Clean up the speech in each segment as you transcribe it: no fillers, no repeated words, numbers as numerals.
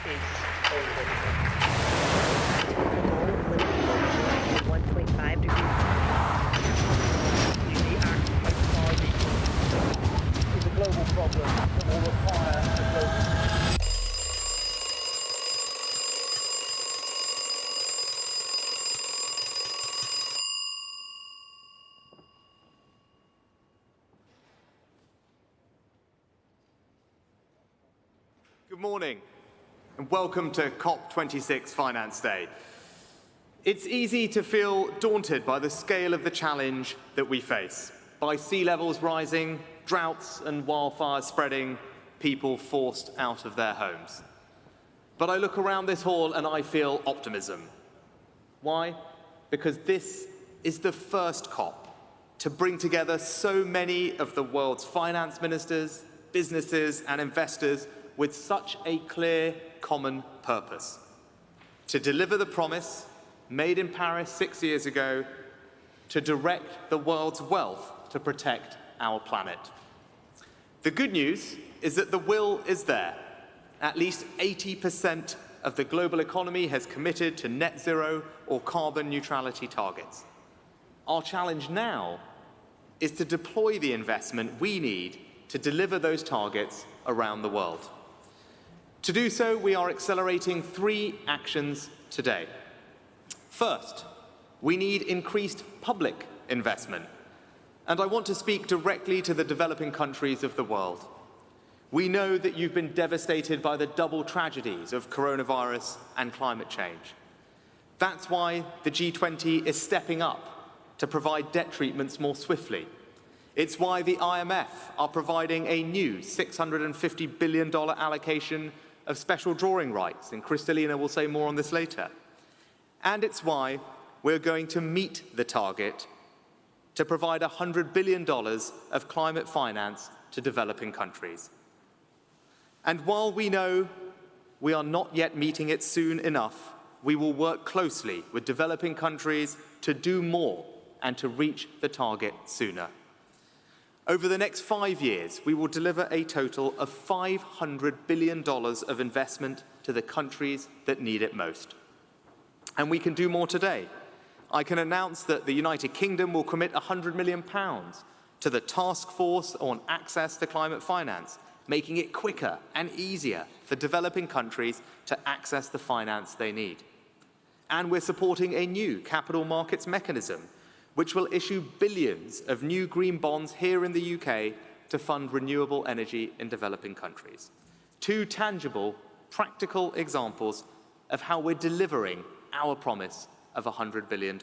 is already done. 1.5 degrees. The Arctic is a global problem that will require a global. Good morning and welcome to Cop26 Finance Day. It's easy to feel daunted by the scale of the challenge that we face, by sea levels rising, droughts and wildfires spreading, people forced out of their homes. But I look around this hall and I feel optimism. Why? Because this is the first COP to bring together so many of the world's finance ministers, businesses and investors with such a clear common purpose: to deliver the promise made in Paris 6 years ago to direct the world's wealth to protect our planet. The good news is that the will is there. At least 80% of the global economy has committed to net zero or carbon neutrality targets. Our challenge now is to deploy the investment we need to deliver those targets around the world. To do so, we are accelerating 3 actions today. First, we need increased public investment. And I want to speak directly to the developing countries of the world. We know that you've been devastated by the double tragedies of coronavirus and climate change. That's why the G20 is stepping up to provide debt treatments more swiftly. It's why the IMF are providing a new $650 billion allocation of special drawing rights, and Kristalina will say more on this later. And it's why we're going to meet the target to provide $100 billion of climate finance to developing countries. And while we know we are not yet meeting it soon enough, we will work closely with developing countries to do more and to reach the target sooner. Over the next 5 years, we will deliver a total of $500 billion of investment to the countries that need it most. And we can do more today. I can announce that the United Kingdom will commit £100 million to the Task Force on Access to Climate Finance, making it quicker and easier for developing countries to access the finance they need. And we're supporting a new capital markets mechanism, which will issue billions of new green bonds here in the UK to fund renewable energy in developing countries. 2 tangible, practical examples of how we're delivering our promise of $100 billion.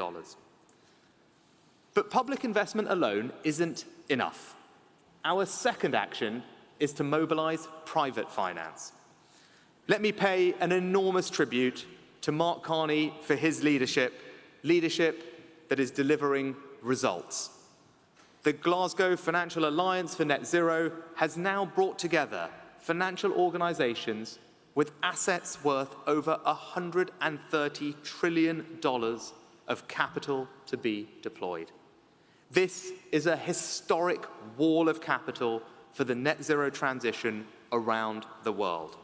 But public investment alone isn't enough. Our second action is to mobilize private finance. Let me pay an enormous tribute to Mark Carney for his leadership that is delivering results. The Glasgow Financial Alliance for Net Zero has now brought together financial organizations with assets worth over $130 trillion of capital to be deployed. This is a historic wall of capital for the net zero transition around the world.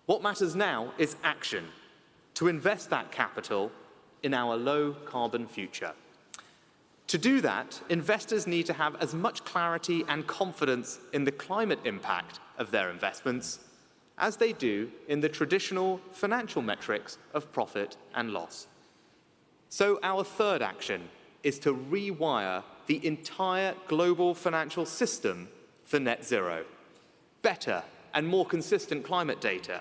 What matters now is action, to invest that capital in our low-carbon future. To do that, investors need to have as much clarity and confidence in the climate impact of their investments as they do in the traditional financial metrics of profit and loss. So our third action is to rewire the entire global financial system for net zero. Better and more consistent climate data,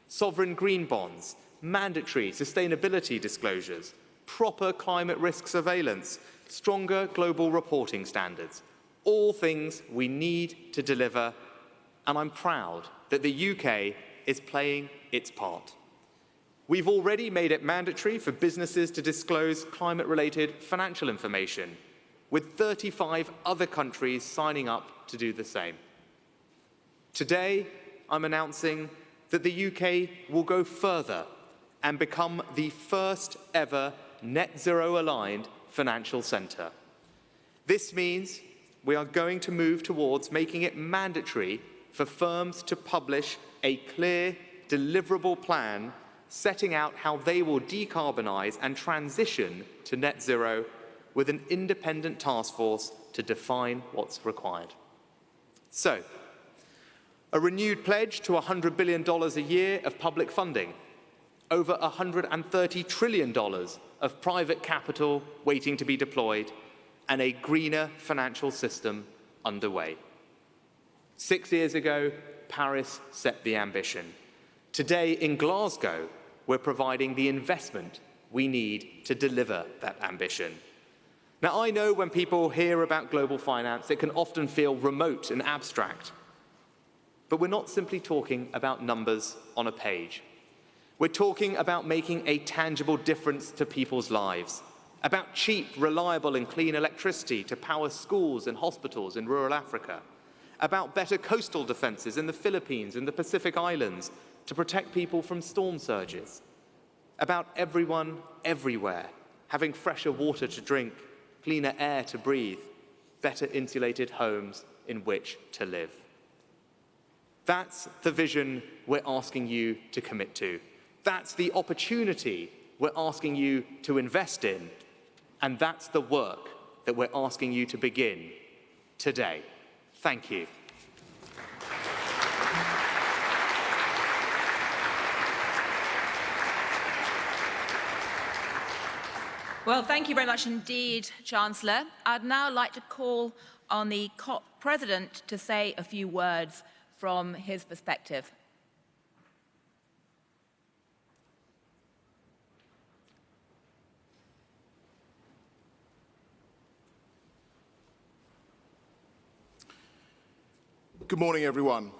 sovereign green bonds, mandatory sustainability disclosures, proper climate risk surveillance, stronger global reporting standards, all things we need to deliver, and I'm proud that the UK is playing its part. We've already made it mandatory for businesses to disclose climate-related financial information, with 35 other countries signing up to do the same. Today, I'm announcing that the UK will go further and become the first ever net zero aligned financial centre. This means we are going to move towards making it mandatory for firms to publish a clear deliverable plan setting out how they will decarbonise and transition to net zero with an independent task force to define what's required. So, a renewed pledge to $100 billion a year of public funding, over $130 trillion of private capital waiting to be deployed, and a greener financial system underway. 6 years ago, Paris set the ambition. Today, in Glasgow, we're providing the investment we need to deliver that ambition. Now, I know when people hear about global finance, it can often feel remote and abstract. But we're not simply talking about numbers on a page. We're talking about making a tangible difference to people's lives, about cheap, reliable and clean electricity to power schools and hospitals in rural Africa, about better coastal defences in the Philippines and the Pacific Islands to protect people from storm surges, about everyone, everywhere, having fresher water to drink, cleaner air to breathe, better insulated homes in which to live. That's the vision we're asking you to commit to. That's the opportunity we're asking you to invest in. And that's the work that we're asking you to begin today. Thank you. Well, thank you very much indeed, Chancellor. I'd now like to call on the COP President to say a few words from his perspective. Good morning, everyone.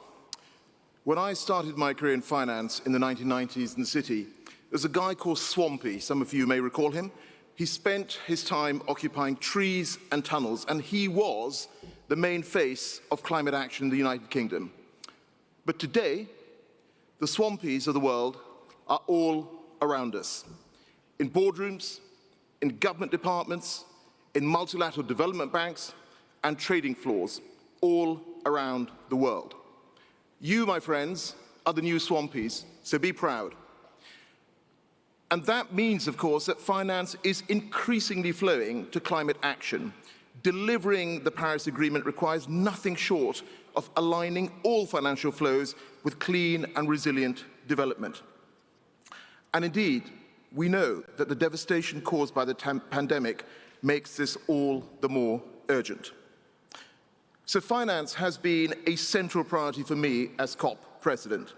When I started my career in finance in the 1990s in the city, there was a guy called Swampy. Some of you may recall him. He spent his time occupying trees and tunnels, and he was the main face of climate action in the United Kingdom. But today, the Swampies of the world are all around us, in boardrooms, in government departments, in multilateral development banks, and trading floors, all around the world. You, my friends, are the new Swampies, so be proud. And that means, of course, that finance is increasingly flowing to climate action. Delivering the Paris Agreement requires nothing short of aligning all financial flows with clean and resilient development. And indeed, we know that the devastation caused by the pandemic makes this all the more urgent. So finance has been a central priority for me as COP President.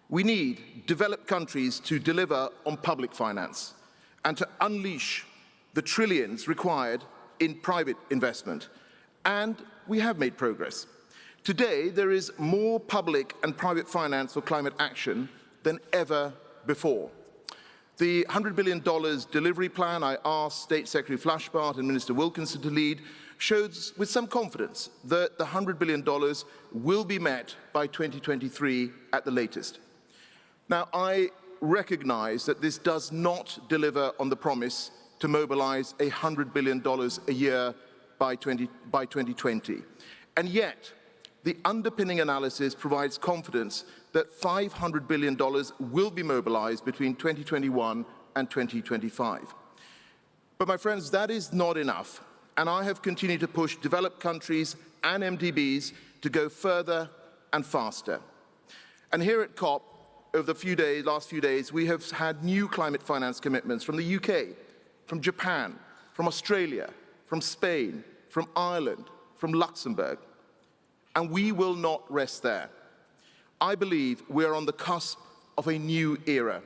We need developed countries to deliver on public finance and to unleash the trillions required in private investment. And we have made progress. Today, there is more public and private finance for climate action than ever before. The $100 billion delivery plan I asked State Secretary Flashbart and Minister Wilkinson to lead shows with some confidence that the $100 billion will be met by 2023 at the latest. Now, I recognize that this does not deliver on the promise to mobilize $100 billion a year by 2020. And yet, the underpinning analysis provides confidence that $500 billion will be mobilized between 2021 and 2025. But my friends, that is not enough. And I have continued to push developed countries and MDBs to go further and faster. And here at COP, over the last few days, we have had new climate finance commitments from the UK, from Japan, from Australia, from Spain, from Ireland, from Luxembourg. And we will not rest there. I believe we are on the cusp of a new era,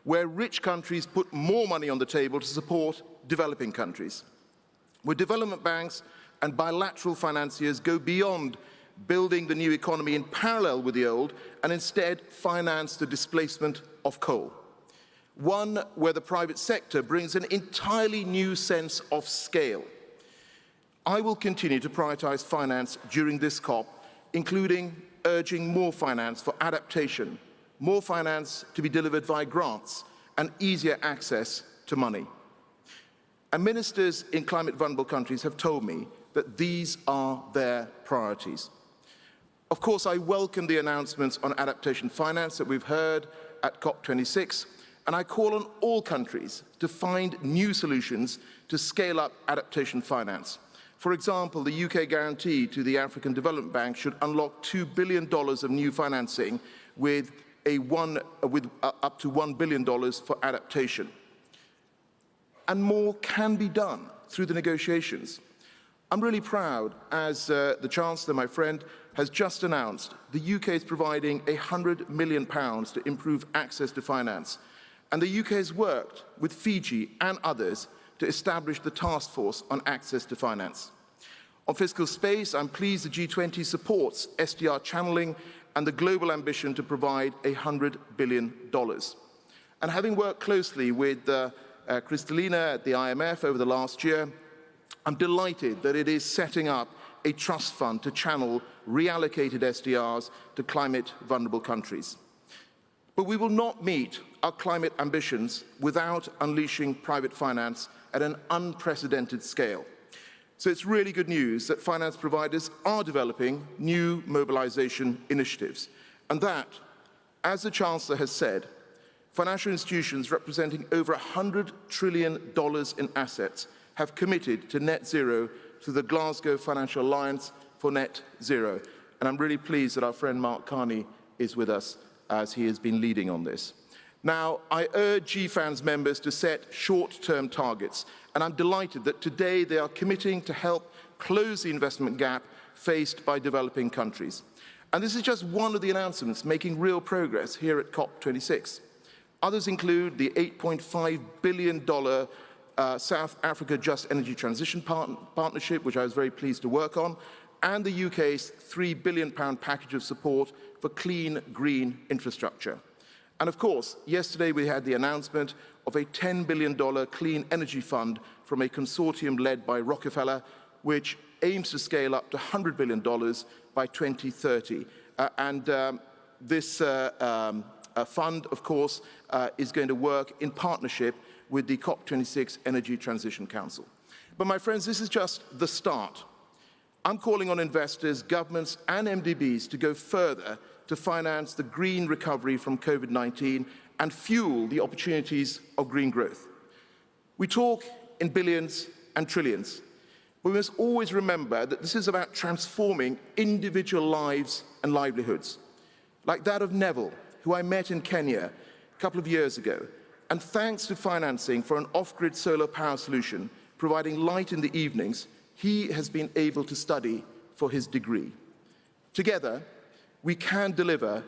where rich countries put more money on the table to support developing countries, where development banks and bilateral financiers go beyond building the new economy in parallel with the old and instead finance the displacement of coal. One where the private sector brings an entirely new sense of scale. I will continue to prioritize finance during this COP, including urging more finance for adaptation, more finance to be delivered via grants, and easier access to money. And ministers in climate vulnerable countries have told me that these are their priorities. Of course, I welcome the announcements on adaptation finance that we've heard at COP26, and I call on all countries to find new solutions to scale up adaptation finance. For example, the UK guarantee to the African Development Bank should unlock $2 billion of new financing with up to $1 billion for adaptation. And more can be done through the negotiations. I'm really proud, as the Chancellor, my friend, has just announced, the UK is providing £100 million to improve access to finance. And the UK has worked with Fiji and others to establish the task force on access to finance. On fiscal space, I'm pleased the G20 supports SDR channeling and the global ambition to provide $100 billion. And having worked closely with Kristalina at the IMF over the last year, I'm delighted that it is setting up a trust fund to channel reallocated SDRs to climate-vulnerable countries. But we will not meet our climate ambitions without unleashing private finance at an unprecedented scale. So it's really good news that finance providers are developing new mobilization initiatives. And that, as the Chancellor has said, financial institutions representing over $100 trillion in assets have committed to net zero through the Glasgow Financial Alliance for Net Zero. And I'm really pleased that our friend Mark Carney is with us as he has been leading on this. Now, I urge GFANZ members to set short-term targets, and I'm delighted that today they are committing to help close the investment gap faced by developing countries. And this is just one of the announcements making real progress here at COP26. Others include the $8.5 billion South Africa Just Energy Transition Partnership, which I was very pleased to work on, and the UK's £3 billion package of support for clean, green infrastructure. And of course, yesterday we had the announcement of a $10 billion clean energy fund from a consortium led by Rockefeller, which aims to scale up to $100 billion by 2030. This fund, of course, is going to work in partnership with the COP26 Energy Transition Council. But my friends, this is just the start. I'm calling on investors, governments, and MDBs to go further to finance the green recovery from COVID-19 and fuel the opportunities of green growth. We talk in billions and trillions, but we must always remember that this is about transforming individual lives and livelihoods, like that of Neville, who I met in Kenya a couple of years ago. And thanks to financing for an off-grid solar power solution, providing light in the evenings, he has been able to study for his degree. Together, we can deliver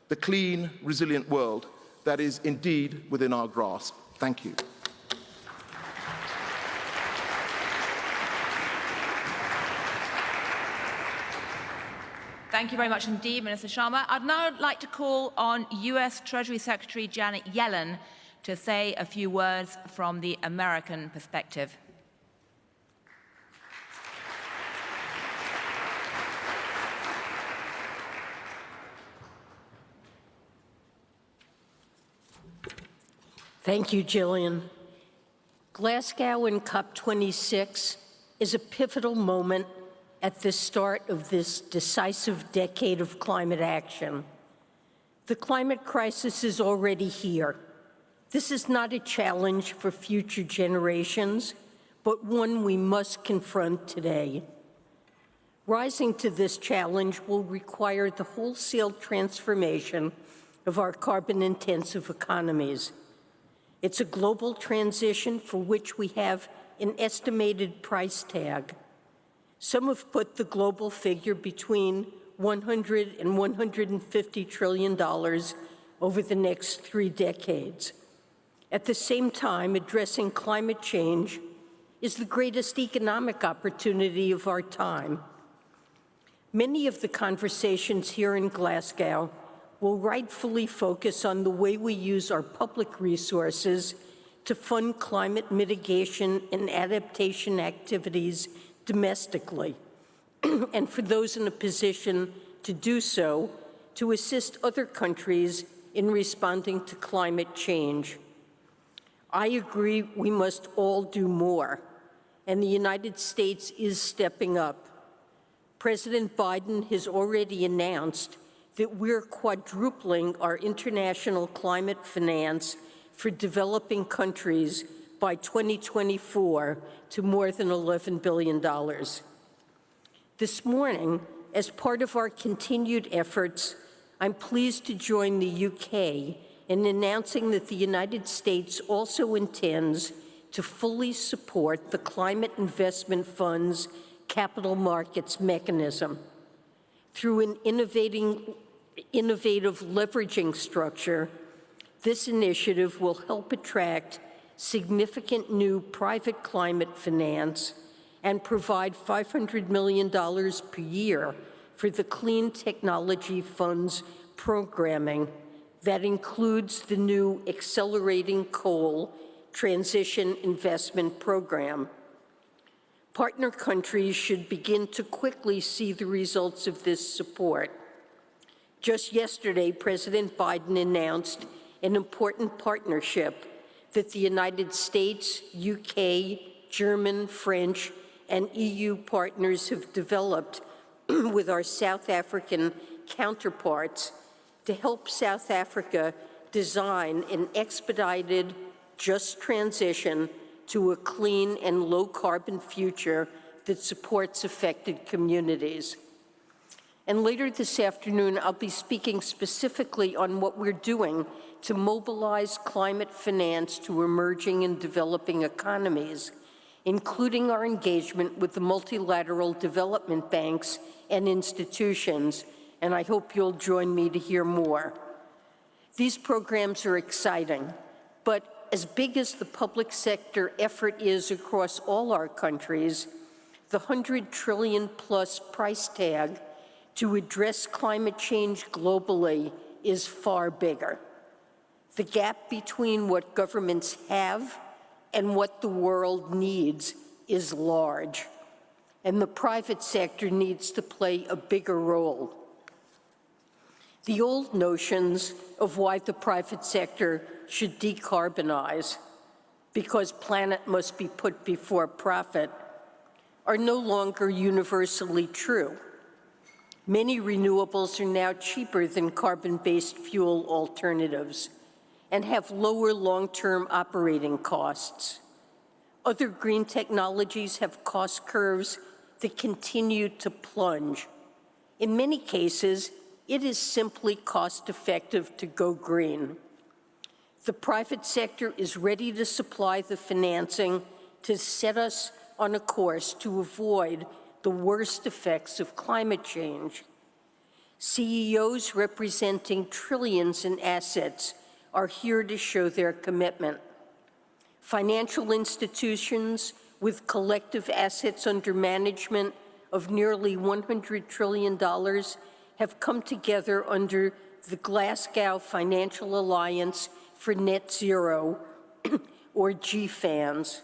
the clean, resilient world that is indeed within our grasp. Thank you. Thank you very much indeed, Minister Sharma. I'd now like to call on US Treasury Secretary Janet Yellen to say a few words from the American perspective. Thank you, Gillian. Glasgow and COP26 is a pivotal moment at the start of this decisive decade of climate action. The climate crisis is already here. This is not a challenge for future generations, but one we must confront today. Rising to this challenge will require the wholesale transformation of our carbon-intensive economies. It's a global transition for which we have an estimated price tag. Some have put the global figure between $100 and $150 trillion over the next 3 decades. At the same time, addressing climate change is the greatest economic opportunity of our time. Many of the conversations here in Glasgow will rightfully focus on the way we use our public resources to fund climate mitigation and adaptation activities domestically, and for those in a position to do so, to assist other countries in responding to climate change. I agree we must all do more, and the United States is stepping up. President Biden has already announced that we're quadrupling our international climate finance for developing countries by 2024 to more than $11 billion. This morning, as part of our continued efforts, I'm pleased to join the UK in announcing that the United States also intends to fully support the Climate Investment Fund's capital markets mechanism. Through an innovative leveraging structure, this initiative will help attract significant new private climate finance and provide $500 million per year for the Clean Technology Fund's programming that includes the new Accelerating Coal Transition Investment Program. Partner countries should begin to quickly see the results of this support. Just yesterday, President Biden announced an important partnership that the United States, UK, German, French, and EU partners have developed with our South African counterparts to help South Africa design an expedited, just transition to a clean and low-carbon future that supports affected communities. And later this afternoon, I'll be speaking specifically on what we're doing to mobilize climate finance to emerging and developing economies, including our engagement with the multilateral development banks and institutions, and I hope you'll join me to hear more. These programs are exciting, but as big as the public sector effort is across all our countries, the $100 trillion plus price tag to address climate change globally is far bigger. The gap between what governments have and what the world needs is large, and the private sector needs to play a bigger role. The old notions of why the private sector should decarbonize, because planet must be put before profit, are no longer universally true. Many renewables are now cheaper than carbon-based fuel alternatives and have lower long-term operating costs. Other green technologies have cost curves that continue to plunge. In many cases, it is simply cost-effective to go green. The private sector is ready to supply the financing to set us on a course to avoid the worst effects of climate change. CEOs representing trillions in assets are here to show their commitment. Financial institutions with collective assets under management of nearly $100 trillion have come together under the Glasgow Financial Alliance for Net Zero, or GFANZ.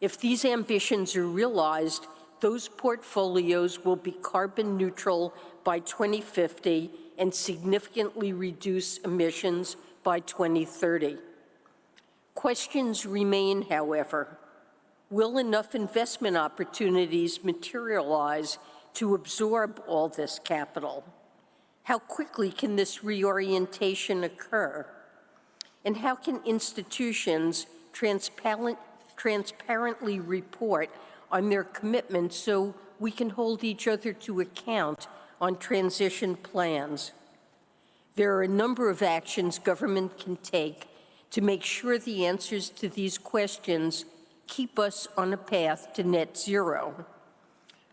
If these ambitions are realized, those portfolios will be carbon neutral by 2050 and significantly reduce emissions by 2030. Questions remain, however. Will enough investment opportunities materialize to absorb all this capital? How quickly can this reorientation occur? And how can institutions transparently report on their commitments so we can hold each other to account on transition plans? There are a number of actions government can take to make sure the answers to these questions keep us on a path to net zero.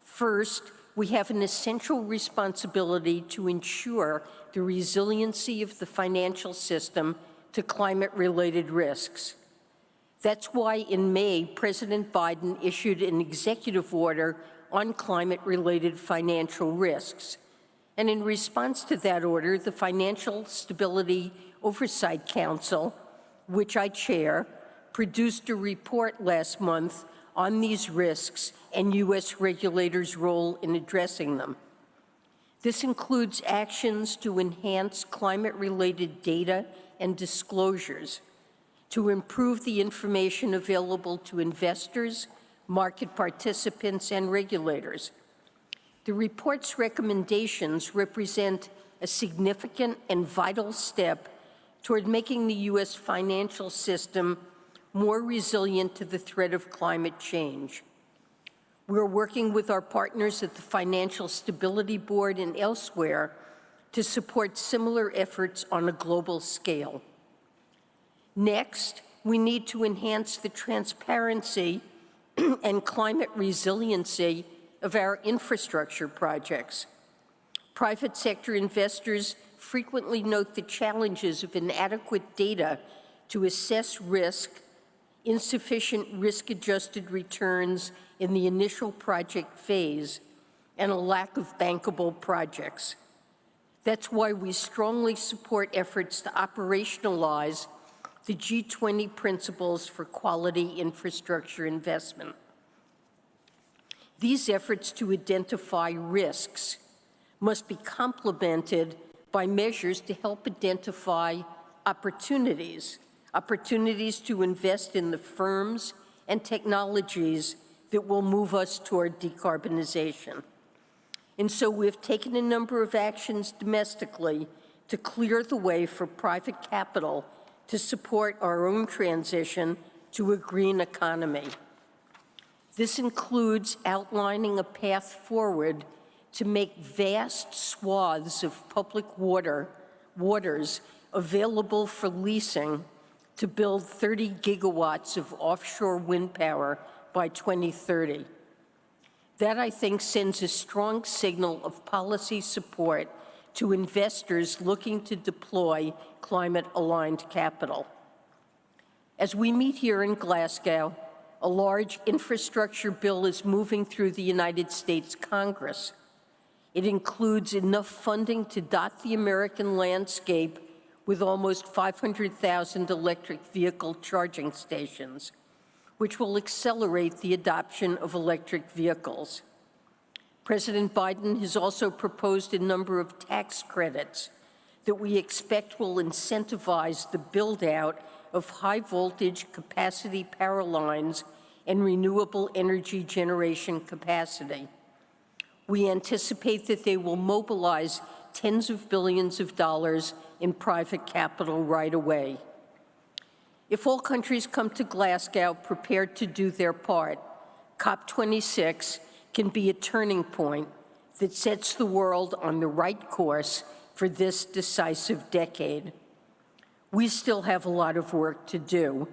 First, we have an essential responsibility to ensure the resiliency of the financial system to climate-related risks. That's why in May, President Biden issued an executive order on climate-related financial risks. And in response to that order, the Financial Stability Oversight Council, which I chair, produced a report last month on these risks and U.S. regulators' role in addressing them. This includes actions to enhance climate-related data and disclosures, to improve the information available to investors, market participants, and regulators, The report's recommendations represent a significant and vital step toward making the U.S. financial system more resilient to the threat of climate change. We're working with our partners at the Financial Stability Board and elsewhere to support similar efforts on a global scale. Next, we need to enhance the transparency and climate resiliency of our infrastructure projects. Private sector investors frequently note the challenges of inadequate data to assess risk, insufficient risk-adjusted returns in the initial project phase, and a lack of bankable projects. That's why we strongly support efforts to operationalize the G20 principles for quality infrastructure investment. These efforts to identify risks must be complemented by measures to help identify opportunities to invest in the firms and technologies that will move us toward decarbonization. And so we've taken a number of actions domestically to clear the way for private capital to support our own transition to a green economy. This includes outlining a path forward to make vast swaths of public waters available for leasing to build 30 gigawatts of offshore wind power by 2030. That, I think, sends a strong signal of policy support to investors looking to deploy climate-aligned capital. As we meet here in Glasgow, a large infrastructure bill is moving through the United States Congress. It includes enough funding to dot the American landscape with almost 500,000 electric vehicle charging stations, which will accelerate the adoption of electric vehicles. President Biden has also proposed a number of tax credits that we expect will incentivize the build-out of high-voltage capacity power lines and renewable energy generation capacity. We anticipate that they will mobilize tens of billions of dollars in private capital right away. If all countries come to Glasgow prepared to do their part, Cop26 can be a turning point that sets the world on the right course for this decisive decade. We still have a lot of work to do,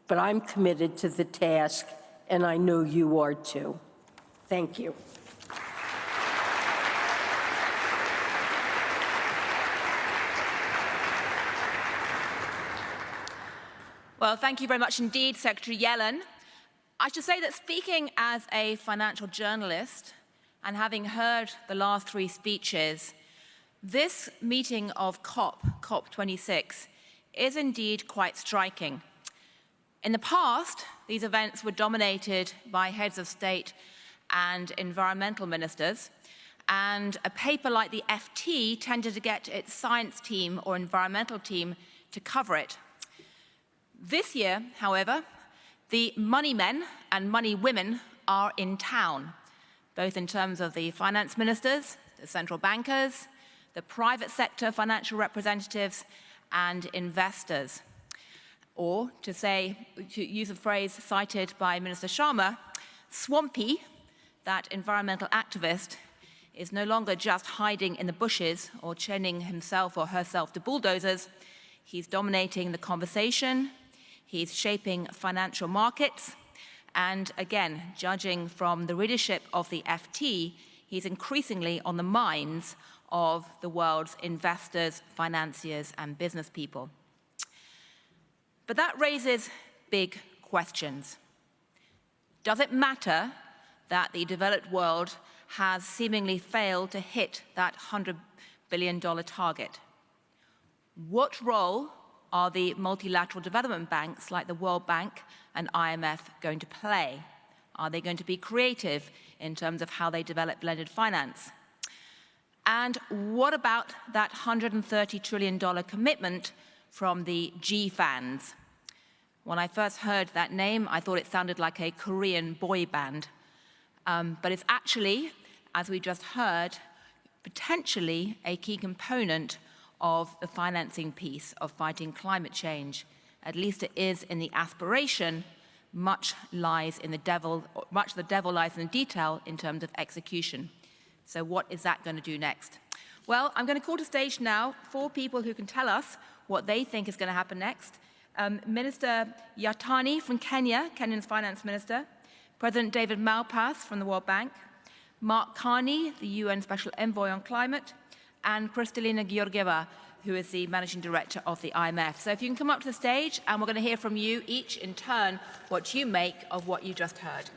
but I'm committed to the task, and I know you are too. Thank you. Well, thank you very much indeed, Secretary Yellen. I should say that speaking as a financial journalist and having heard the last three speeches, this meeting of Cop26 is indeed quite striking. In the past, these events were dominated by heads of state and environmental ministers, and a paper like the FT tended to get its science team or environmental team to cover it. This year, however, the money men and money women are in town, both in terms of the finance ministers, the central bankers, the private sector financial representatives, and investors. Or, to use a phrase cited by Minister Sharma, Swampy, that environmental activist, is no longer just hiding in the bushes or chaining himself or herself to bulldozers. He's dominating the conversation. He's shaping financial markets. And again, judging from the readership of the FT, he's increasingly on the minds of the world's investors, financiers, and business people. But that raises big questions. Does it matter that the developed world has seemingly failed to hit that $100 billion target? What role are the multilateral development banks like the World Bank and IMF going to play? Are they going to be creative in terms of how they develop blended finance? And what about that $130 trillion commitment from the G-fans? When I first heard that name, I thought it sounded like a Korean boy band. But it's actually as we just heard, potentially a key component of the financing piece of fighting climate change. At least it is in the aspiration. Much of the devil lies in the detail in terms of execution. So what is that going to do next? Well, I'm going to call to stage now 4 people who can tell us what they think is going to happen next. Minister Yatani from Kenya, Kenya's finance minister, President David Malpass from the World Bank, Mark Carney, the UN Special Envoy on Climate, and Kristalina Georgieva, who is the Managing Director of the IMF. So if you can come up to the stage, and we're going to hear from you each in turn what you make of what you just heard.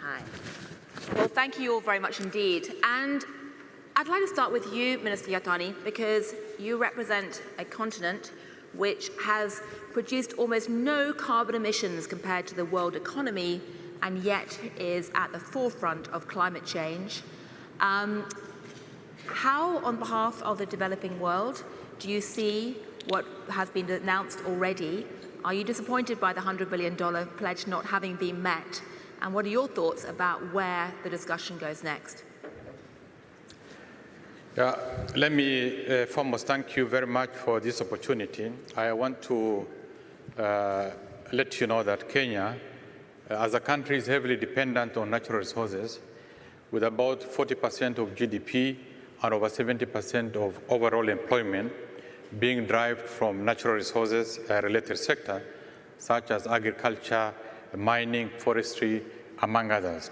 Hi. Well, thank you all very much indeed. And I'd like to start with you, Minister Yatani, because you represent a continent which has produced almost no carbon emissions compared to the world economy, and yet is at the forefront of climate change. How, on behalf of the developing world, do you see what has been announced already? Are you disappointed by the $100 billion pledge not having been met? And what are your thoughts about where the discussion goes next? Yeah, let me foremost thank you very much for this opportunity. I want to let you know that Kenya, as a country, is heavily dependent on natural resources, with about 40% of GDP and over 70% of overall employment being derived from natural resources related sector, such as agriculture, mining, forestry, among others.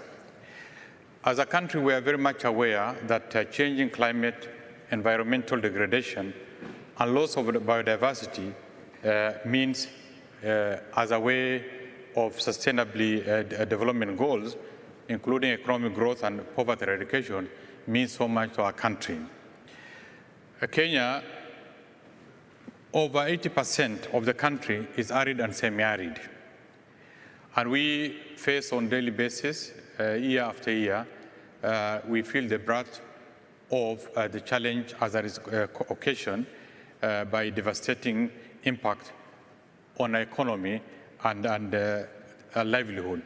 As a country, we are very much aware that changing climate, environmental degradation, and loss of biodiversity means, as a way of sustainably development goals, including economic growth and poverty eradication, means so much to our country. Kenya, over 80% of the country is arid and semi-arid. And we face on a daily basis, year after year, we feel the brunt of the challenge as there is occasion by devastating impact on our economy and livelihood.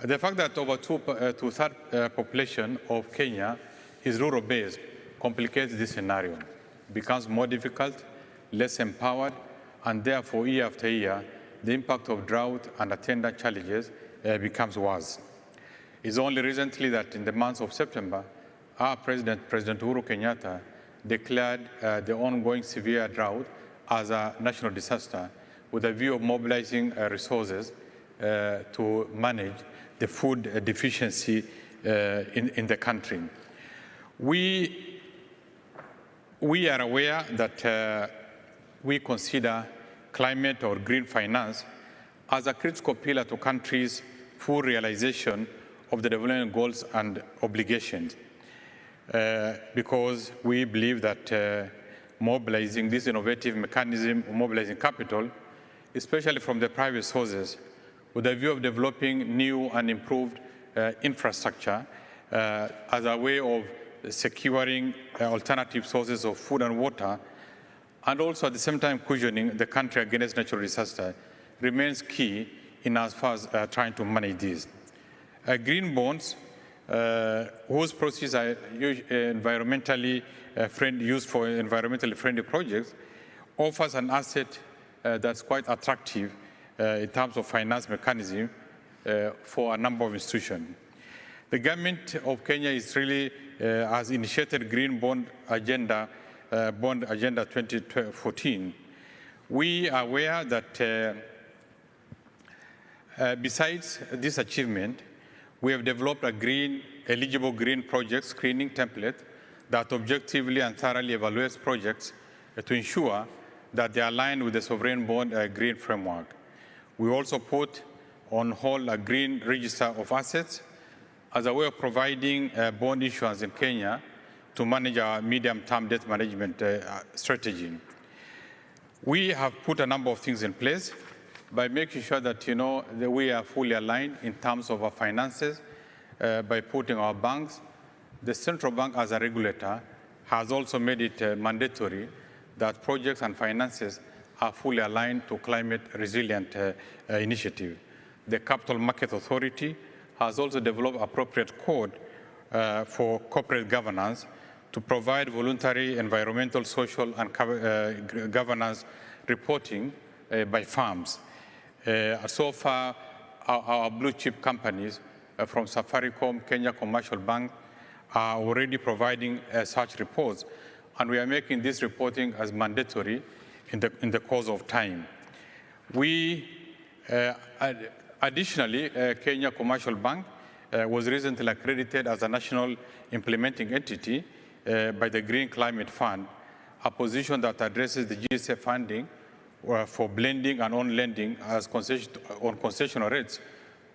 The fact that over two-thirds population of Kenya is rural-based complicates this scenario. It becomes more difficult, less empowered, and therefore, year after year, the impact of drought and attendant challenges becomes worse. It's only recently that in the month of September, our President Uhuru Kenyatta, declared the ongoing severe drought as a national disaster with a view of mobilizing resources to manage the food deficiency in the country. We are aware that we consider climate or green finance as a critical pillar to countries' full realization of the development goals and obligations, because we believe that mobilizing this innovative mechanism, mobilizing capital, especially from the private sources, with a view of developing new and improved infrastructure as a way of securing alternative sources of food and water, and also at the same time cushioning the country against natural disaster, remains key in as far as trying to manage these. Green bonds, whose proceeds are environmentally used for environmentally friendly projects, offers an asset that's quite attractive in terms of finance mechanism for a number of institutions. The government of Kenya is really has initiated Green Bond Agenda 2014. We are aware that besides this achievement, we have developed a eligible green project screening template that objectively and thoroughly evaluates projects to ensure that they align with the sovereign bond green framework. We also put on hold a green register of assets as a way of providing bond issuance in Kenya to manage our medium-term debt management strategy. We have put a number of things in place. by making sure that, that we are fully aligned in terms of our finances, by putting our banks. The central bank as a regulator has also made it mandatory that projects and finances are fully aligned to climate resilient initiative. The Capital Market Authority has also developed appropriate code for corporate governance to provide voluntary environmental, social, and governance reporting by firms. So far, our blue chip companies from Safaricom, Kenya Commercial Bank are already providing such reports, and we are making this reporting as mandatory in the course of time. Additionally, Kenya Commercial Bank was recently accredited as a national implementing entity by the Green Climate Fund, a position that addresses the GSA funding for blending and on-lending as on concessional rates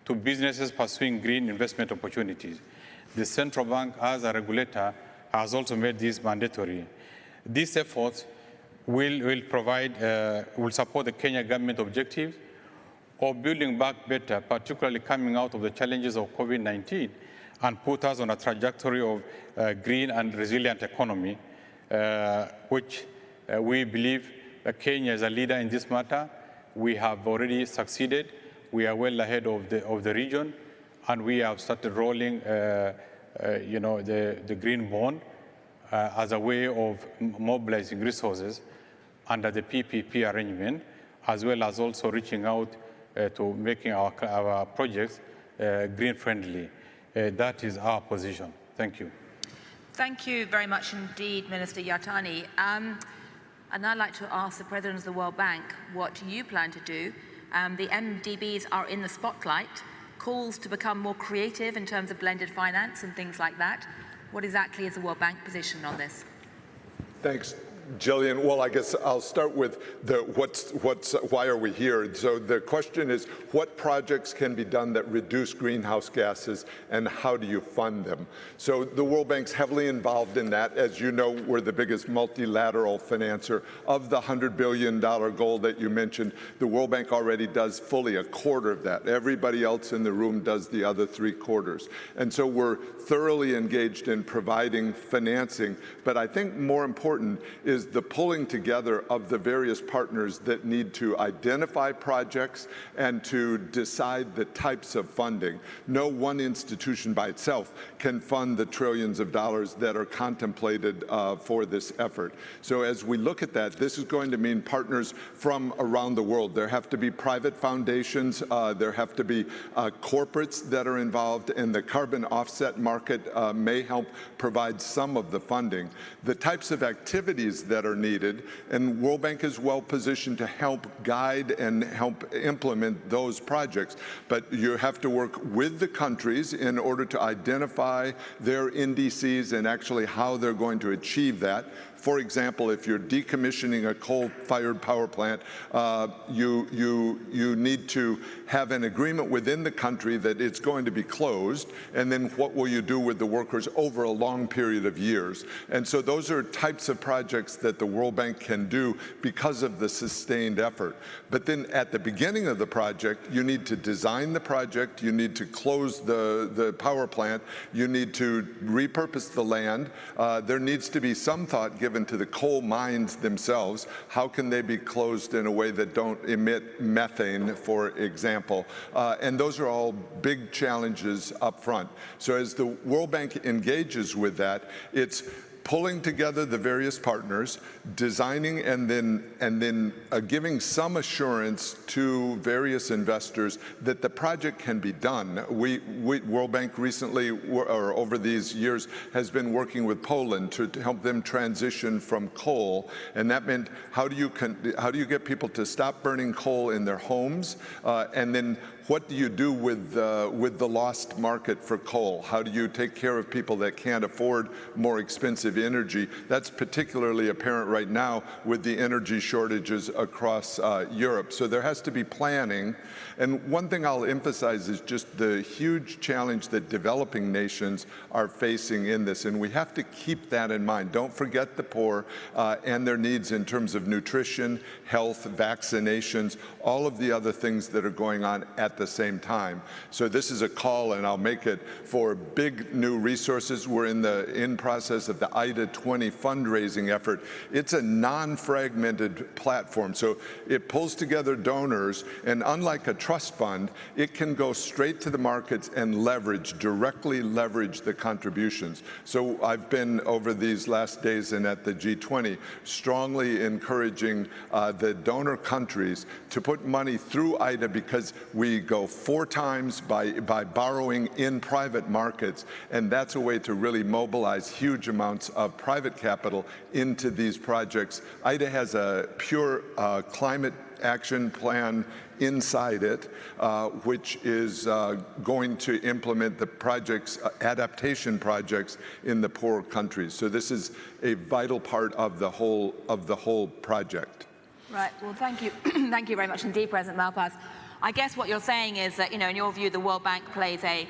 to businesses pursuing green investment opportunities. The central bank, as a regulator, has also made this mandatory. These efforts will support the Kenya government objectives of building back better, particularly coming out of the challenges of COVID-19, and put us on a trajectory of green and resilient economy, which we believe that Kenya is a leader in this matter. We have already succeeded. We are well ahead of the region, and we have started rolling, the green bond as a way of mobilizing resources under the PPP arrangement, as well as also reaching out to making our projects green friendly. That is our position. Thank you. Thank you very much indeed, Minister Yatani. And I'd like to ask the President of the World Bank what you plan to do. The MDBs are in the spotlight. Calls to become more creative in terms of blended finance and things like that. What exactly is the World Bank position on this? Thanks, Jillian. Well, I guess I'll start with why are we here? So the question is, what projects can be done that reduce greenhouse gases, and how do you fund them? So the World Bank's heavily involved in that. As you know, we're the biggest multilateral financer. Of the $100 billion goal that you mentioned, the World Bank already does fully a quarter of that. Everybody else in the room does the other 3/4. And so we're thoroughly engaged in providing financing. But I think more important is the pulling together of the various partners that need to identify projects and to decide the types of funding. No one institution by itself can fund the trillions of dollars that are contemplated for this effort. So as we look at that, this is going to mean partners from around the world. There have to be private foundations, there have to be corporates that are involved, and the carbon offset market may help provide some of the funding. The types of activities that are needed, and World Bank is well positioned to help guide and help implement those projects. But you have to work with the countries in order to identify their indices and actually how they're going to achieve that. For example, if you're decommissioning a coal-fired power plant, you need to have an agreement within the country that it's going to be closed, and then what will you do with the workers over a long period of years? And so those are types of projects that the World Bank can do because of the sustained effort. But then at the beginning of the project, you need to design the project, you need to close the power plant, you need to repurpose the land. There needs to be some thought given to the coal mines themselves. How can they be closed in a way that don't emit methane, for example? And those are all big challenges up front. So as the World Bank engages with that, it's pulling together the various partners, designing and then giving some assurance to various investors that the project can be done. World Bank recently, or over these years, has been working with Poland to help them transition from coal, and that meant how do you get people to stop burning coal in their homes and then what do you do with the lost market for coal? How do you take care of people that can't afford more expensive energy? That's particularly apparent right now with the energy shortages across Europe. So there has to be planning. And one thing I'll emphasize is just the huge challenge that developing nations are facing in this. And we have to keep that in mind. Don't forget the poor and their needs in terms of nutrition, health, vaccinations, all of the other things that are going on at the same time. So this is a call, and I'll make it, for big new resources. We're in process of the IDA 20 fundraising effort. It's a non-fragmented platform. So it pulls together donors, and unlike a trust fund, it can go straight to the markets and directly leverage the contributions. So I've been, over these last days and at the G20, strongly encouraging the donor countries to put money through IDA, because we go 4 times by borrowing in private markets, and that's a way to really mobilize huge amounts of private capital into these projects. IDA has a pure climate action plan inside it, which is going to implement the projects, adaptation projects in the poorer countries. So this is a vital part of the whole project. Right. Well, thank you. Thank you very much indeed, President Malpass. I guess what you're saying is that, in your view, the World Bank plays a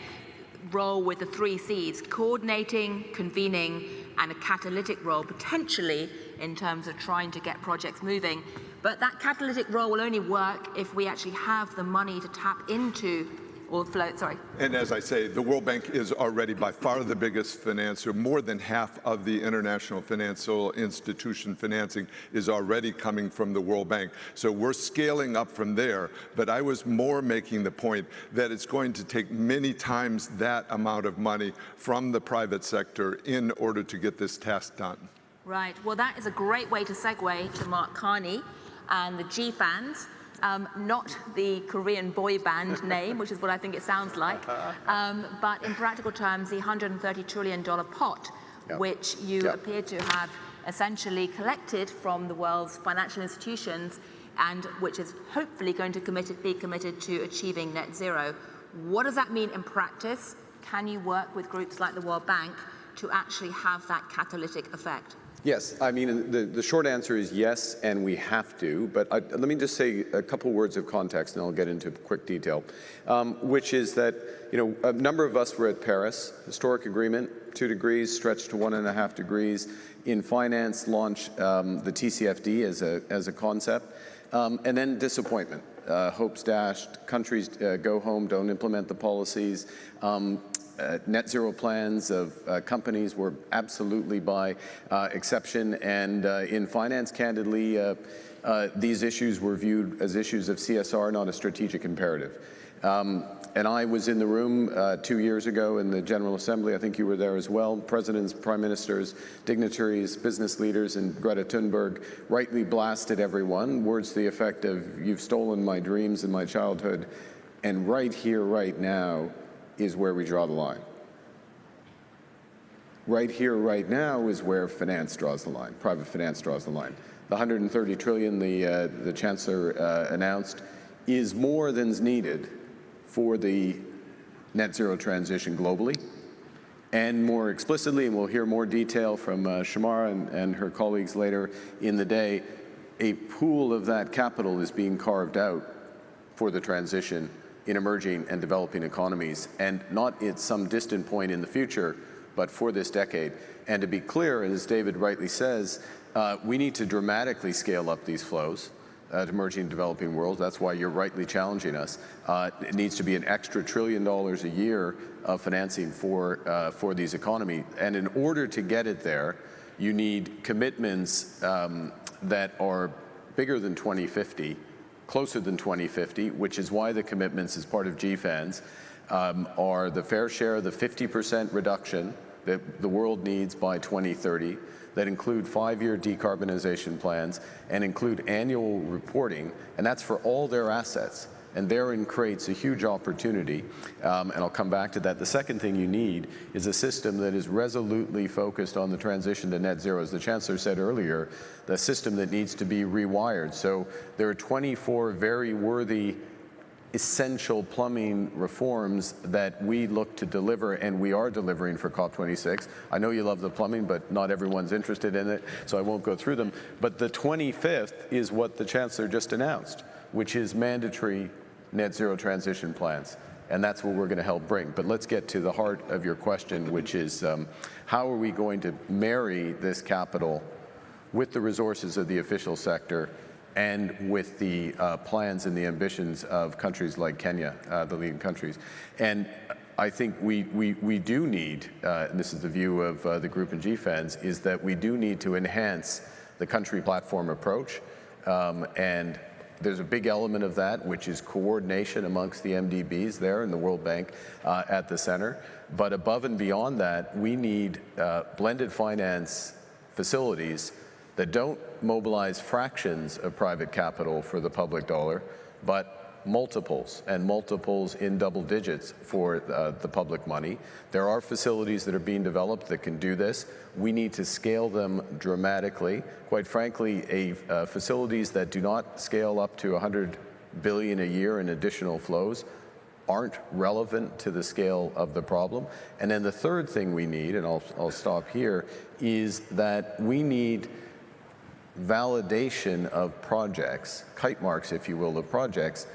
role with the 3 Cs: coordinating, convening, and a catalytic role, potentially, in terms of trying to get projects moving. But that catalytic role will only work if we actually have the money to tap into, or float, sorry. And as I say, the World Bank is already by far the biggest financer. More than half of the international financial institution financing is already coming from the World Bank. So we're scaling up from there. But I was more making the point that it's going to take many times that amount of money from the private sector in order to get this task done. Right. Well, that is a great way to segue to Mark Carney and the G-fans. Not the Korean boy band name, which is what I think it sounds like, but in practical terms, the $130 trillion pot, which you appear to have essentially collected from the world's financial institutions, and which is hopefully going to be committed to achieving net zero. What does that mean in practice? Can you work with groups like the World Bank to actually have that catalytic effect? Yes, I mean, the short answer is yes, and we have to, but let me just say a couple words of context, and I'll get into quick detail, which is that, a number of us were at Paris, historic agreement, 2 degrees, stretched to 1.5 degrees, in finance, launch the TCFD as a concept, and then disappointment. Hopes dashed, countries go home, don't implement the policies. Net zero plans of companies were absolutely by exception, and in finance, candidly, these issues were viewed as issues of CSR, not a strategic imperative. And I was in the room 2 years ago in the General Assembly. I think you were there as well. Presidents, prime ministers, dignitaries, business leaders, and Greta Thunberg rightly blasted everyone. Words to the effect of, "You've stolen my dreams and my childhood." And right here, right now, is where we draw the line. Right here, right now is where finance draws the line, private finance draws the line. The $130 trillion the Chancellor announced is more than's needed for the net zero transition globally. And more explicitly, and we'll hear more detail from Shamara and her colleagues later in the day, a pool of that capital is being carved out for the transition in emerging and developing economies, and not at some distant point in the future, but for this decade. And to be clear, as David rightly says, we need to dramatically scale up these flows to emerging and developing world. That's why you're rightly challenging us. It needs to be an extra $1 trillion a year of financing for these economies. And in order to get it there, you need commitments that are bigger than 2050, closer than 2050, which is why the commitments as part of GFANZ are the fair share of the 50% reduction that the world needs by 2030, that include 5-year decarbonization plans and include annual reporting, and that's for all their assets. And therein creates a huge opportunity, and I'll come back to that. The second thing you need is a system that is resolutely focused on the transition to net zero. As the Chancellor said earlier, the system that needs to be rewired. So there are 24 very worthy essential plumbing reforms that we look to deliver, and we are delivering for COP26. I know you love the plumbing, but not everyone's interested in it, so I won't go through them. But the 25th is what the Chancellor just announced, which is mandatory net zero transition plans. And that's what we're going to help bring. But let's get to the heart of your question, which is how are we going to marry this capital with the resources of the official sector and with the plans and the ambitions of countries like Kenya, the leading countries. And I think we do need, and this is the view of the group in GFANZ, is that we do need to enhance the country platform approach. And there's a big element of that, which is coordination amongst the MDBs there and the World Bank at the center. But above and beyond that, we need blended finance facilities that don't mobilize fractions of private capital for the public dollar, but multiples, and multiples in double digits for the public money. There are facilities that are being developed that can do this. We need to scale them dramatically. Quite frankly, facilities that do not scale up to 100 billion a year in additional flows aren't relevant to the scale of the problem. And then the third thing we need, and I'll stop here, is that we need validation of projects, kite marks, if you will, of projects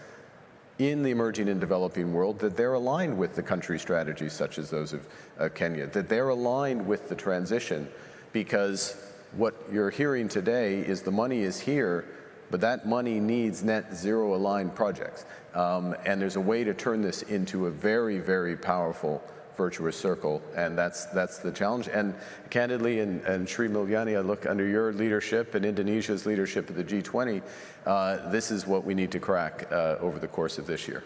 in the emerging and developing world, that they're aligned with the country strategies such as those of Kenya, that they're aligned with the transition, because what you're hearing today is the money is here, but that money needs net zero aligned projects. And there's a way to turn this into a very, very powerful virtuous circle, and that's the challenge. And candidly, and Srimalyani, I look under your leadership and Indonesia's leadership of the G20, this is what we need to crack over the course of this year.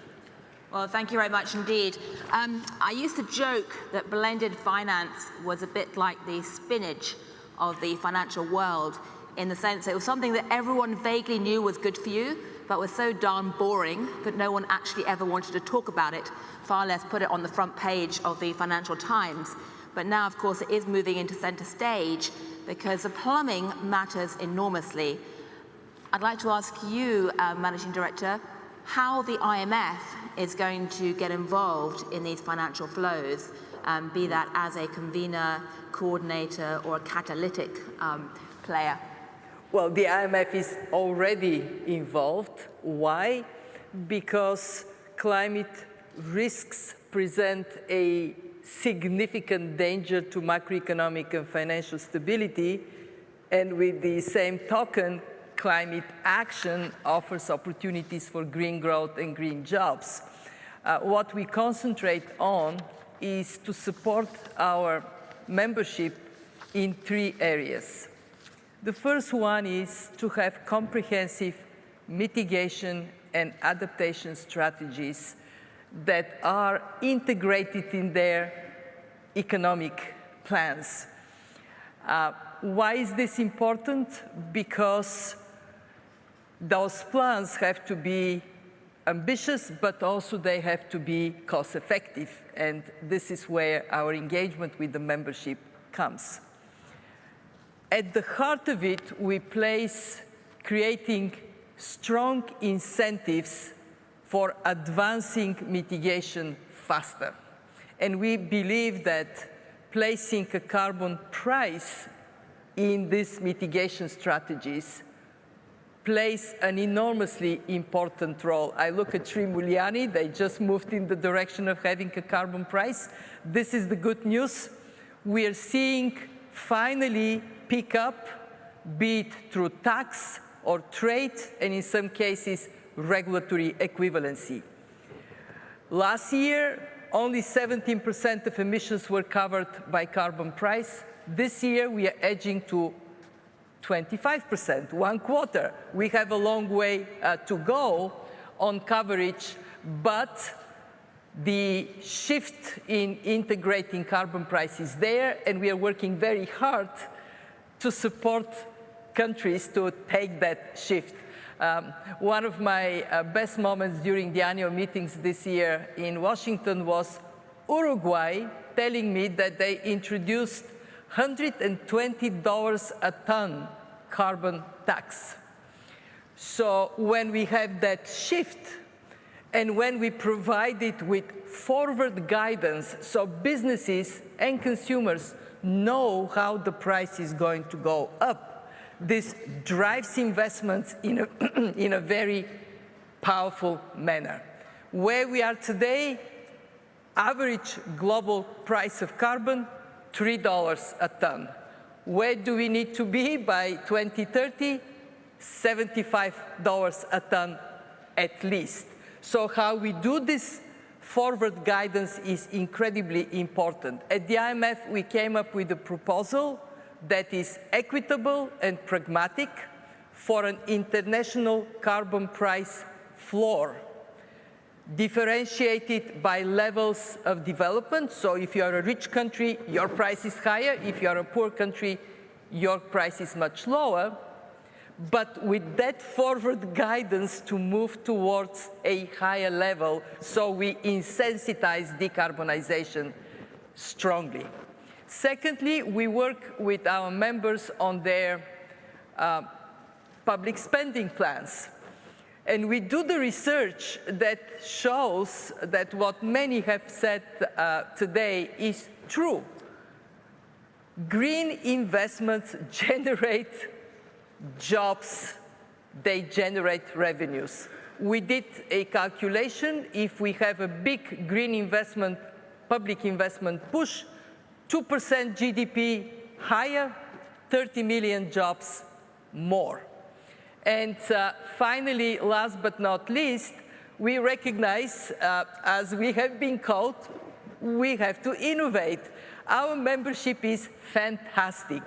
Well, thank you very much indeed. I used to joke that blended finance was a bit like the spinach of the financial world, in the sense that it was something that everyone vaguely knew was good for you, but was so darn boring that no one actually ever wanted to talk about it, far less put it on the front page of the Financial Times. But now, of course, it is moving into center stage because the plumbing matters enormously. I'd like to ask you, Managing Director, how the IMF is going to get involved in these financial flows, be that as a convener, coordinator, or a catalytic player. Well, the IMF is already involved. Why? Because climate risks present a significant danger to macroeconomic and financial stability, and with the same token, climate action offers opportunities for green growth and green jobs. What we concentrate on is to support our membership in 3 areas. The first one is to have comprehensive mitigation and adaptation strategies that are integrated in their economic plans. Why is this important? Because those plans have to be ambitious, but also they have to be cost-effective, and this is where our engagement with the membership comes. At the heart of it, we place creating strong incentives for advancing mitigation faster. And we believe that placing a carbon price in these mitigation strategies plays an enormously important role. I look at Srimalyani, they just moved in the direction of having a carbon price. This is the good news. We are seeing finally pick up, be it through tax or trade, and in some cases, regulatory equivalency. Last year, only 17% of emissions were covered by carbon price. This year, we are edging to 25%, 1/4. We have a long way to go on coverage, but the shift in integrating carbon price is there, and we are working very hard to support countries to take that shift. One of my best moments during the annual meetings this year in Washington was Uruguay telling me that they introduced $120 a ton carbon tax. So when we have that shift, And when we provide it with forward guidance, so businesses and consumers know how the price is going to go up, this drives investments in a very powerful manner. Where we are today, average global price of carbon, $3 a ton. Where do we need to be by 2030? $75 a ton at least. So how we do this forward guidance is incredibly important. At the IMF, we came up with a proposal that is equitable and pragmatic for an international carbon price floor, differentiated by levels of development. So if you are a rich country, your price is higher. If you are a poor country, your price is much lower. But with that forward guidance to move towards a higher level, so we insensitize decarbonization strongly. Secondly, we work with our members on their public spending plans. And we do the research that shows that what many have said today is true. Green investments generate jobs, they generate revenues. We did a calculation. If we have a big green investment, public investment push, 2% GDP higher, 30 million jobs more. And finally, last but not least, we recognize, as we have been called, we have to innovate. Our membership is fantastic.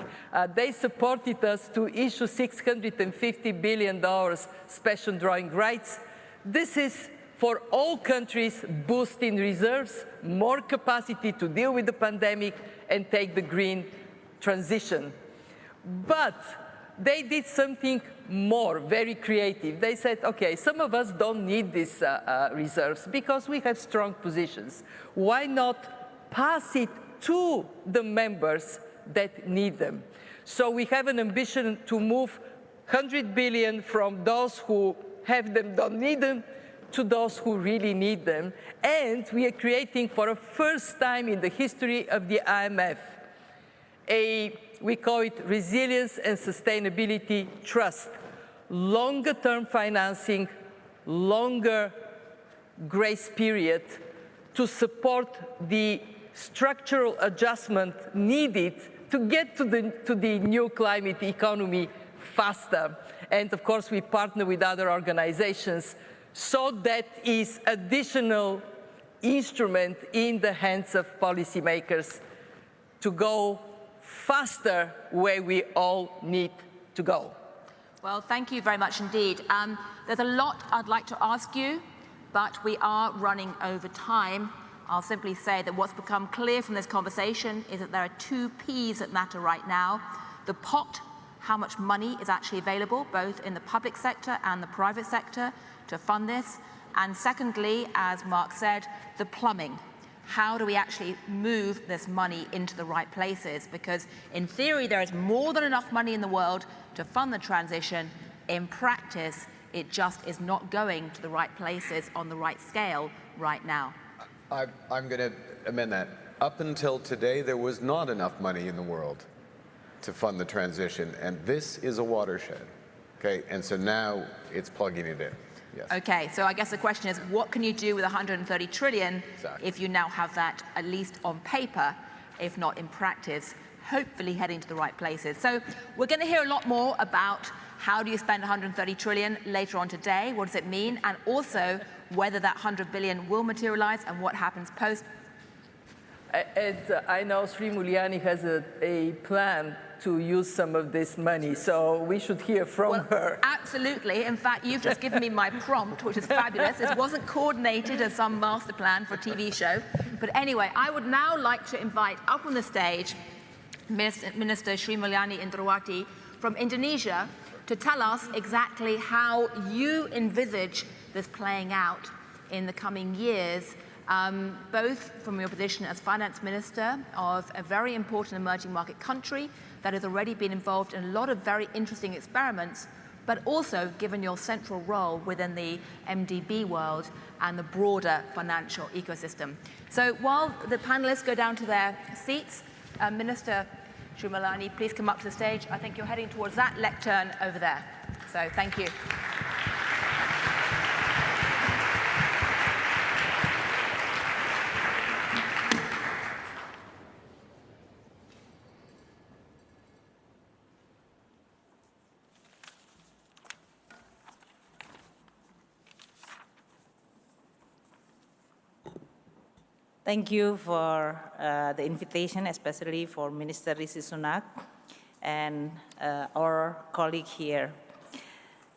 They supported us to issue $650 billion special drawing rights. This is for all countries, boosting reserves, more capacity to deal with the pandemic and take the green transition. But they did something more, very creative. They said, okay, some of us don't need these reserves because we have strong positions. Why not pass it to the members that need them? So we have an ambition to move 100 billion from those who have them, don't need them, to those who really need them. And we are creating, for the first time in the history of the IMF, we call it Resilience and Sustainability Trust. Longer-term financing, longer grace period to support the structural adjustment needed to get to the new climate economy faster. And of course, we partner with other organizations, so that is additional instrument in the hands of policymakers to go faster where we all need to go. Well, thank you very much indeed. There's a lot I'd like to ask you, but we are running over time. I'll simply say that what's become clear from this conversation is that there are two P's that matter right now. The pot, how much money is actually available, both in the public sector and the private sector, to fund this. And secondly, as Mark said, the plumbing. How do we actually move this money into the right places? Because in theory, there is more than enough money in the world to fund the transition. In practice, it just is not going to the right places on the right scale right now. I'm going to amend that. Up until today, there was not enough money in the world to fund the transition, and this is a watershed, okay? And so now it's plugging it in. Yes. Okay, so I guess the question is, what can you do with 130 trillion if you now have that at least on paper, if not in practice, hopefully heading to the right places? So we're going to hear a lot more about how do you spend 130 trillion later on today, what does it mean, and also whether that 100 billion will materialize and what happens post. And I know Srimalyani has a plan to use some of this money, so we should hear from her. Absolutely. In fact, you've just given me my prompt, which is fabulous. It wasn't coordinated as some master plan for a TV show. But anyway, I would now like to invite up on the stage Minister Srimalyani Indrawati from Indonesia to tell us exactly how you envisage this playing out in the coming years, both from your position as finance minister of a very important emerging market country that has already been involved in a lot of very interesting experiments but also given your central role within the MDB world and the broader financial ecosystem. So while the panelists go down to their seats, Minister Srimalyani, please come up to the stage. I think you're heading towards that lectern over there. So thank you. Thank you for the invitation, especially for Minister Rishi Sunak and our colleague here.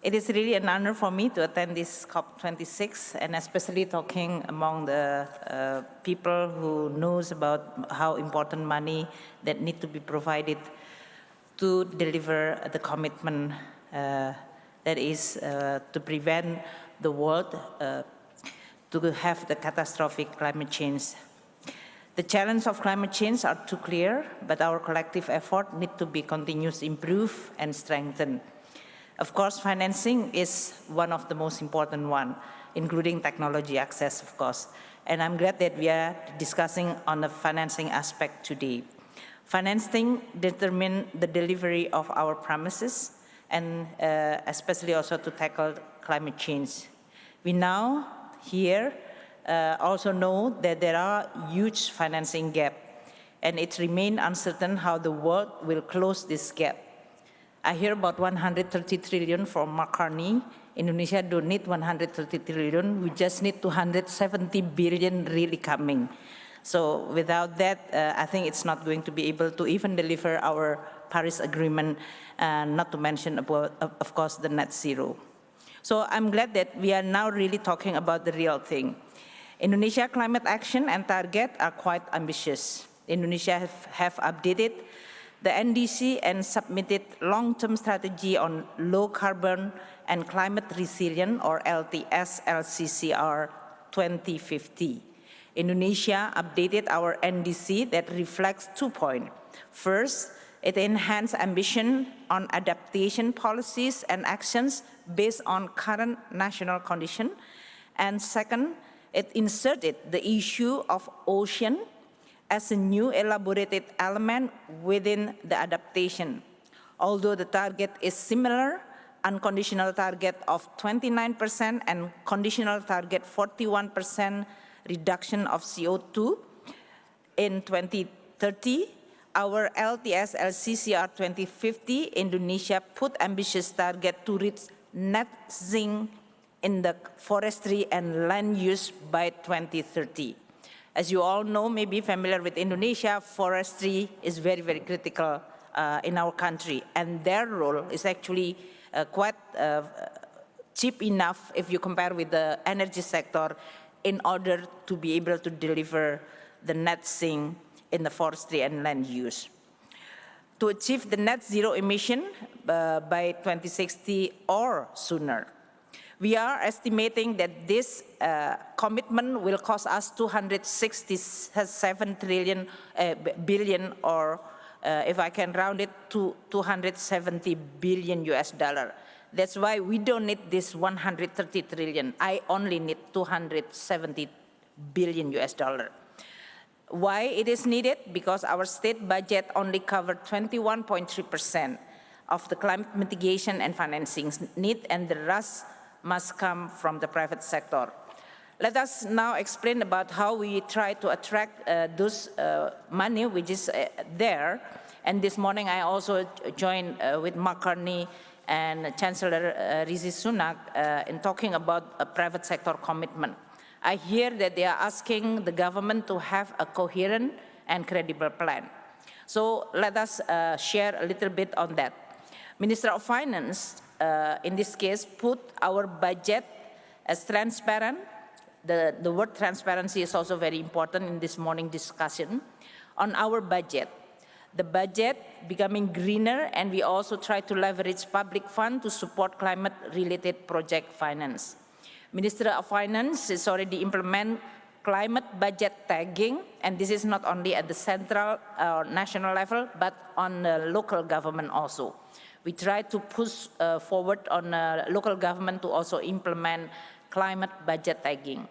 It is really an honor for me to attend this COP26 and especially talking among the people who knows about how important money that need to be provided to deliver the commitment that is to prevent the world to have the catastrophic climate change. The challenge of climate change are too clear, but our collective effort need to be continuous improved and strengthened. Of course, financing is one of the most important one, including technology access, of course. And I'm glad that we are discussing on the financing aspect today. Financing determines the delivery of our promises and especially also to tackle climate change. We now here also know that there are huge financing gap, and it remains uncertain how the world will close this gap. I hear about 130 trillion from Carney. Indonesia don't need 130 trillion, we just need 270 billion really coming. So without that, I think it's not going to be able to even deliver our Paris Agreement, not to mention about, of course, the net zero. So I'm glad that we are now really talking about the real thing. Indonesia climate action and target are quite ambitious. Indonesia have updated the NDC and submitted long-term strategy on low carbon and climate resilient, or LTS LCCR 2050. Indonesia updated our NDC that reflects 2 points. First, it enhanced ambition on adaptation policies and actions based on current national condition. And second, it inserted the issue of ocean as a new elaborated element within the adaptation. Although the target is similar, unconditional target of 29% and conditional target 41% reduction of CO2 in 2030, our LTS LCCR 2050, Indonesia put ambitious target to reach net zinc in the forestry and land use by 2030. As you all know, maybe familiar with Indonesia, forestry is very, very critical in our country, and their role is actually quite cheap enough if you compare with the energy sector in order to be able to deliver the net zinc in the forestry and land use. To achieve the net zero emission by 2060 or sooner. We are estimating that this commitment will cost us 267 billion, or if I can round it to 270 billion US dollar. That's why we don't need this 130 trillion. I only need 270 billion US dollar. Why it is needed? Because our state budget only covered 21.3% of the climate mitigation and financing need, and the rest must come from the private sector. Let us now explain about how we try to attract those money which is there. And this morning I also joined with Mark Carney and Chancellor Rishi Sunak in talking about a private sector commitment. I hear that they are asking the government to have a coherent and credible plan. So let us share a little bit on that. Minister of Finance, in this case, put our budget as transparent. The word transparency is also very important in this morning discussion on our budget. The budget becoming greener, and we also try to leverage public fund to support climate-related project finance. Minister of Finance is already implement climate budget tagging, and this is not only at the central or national level, but on the local government also. We try to push forward on local government to also implement climate budget tagging.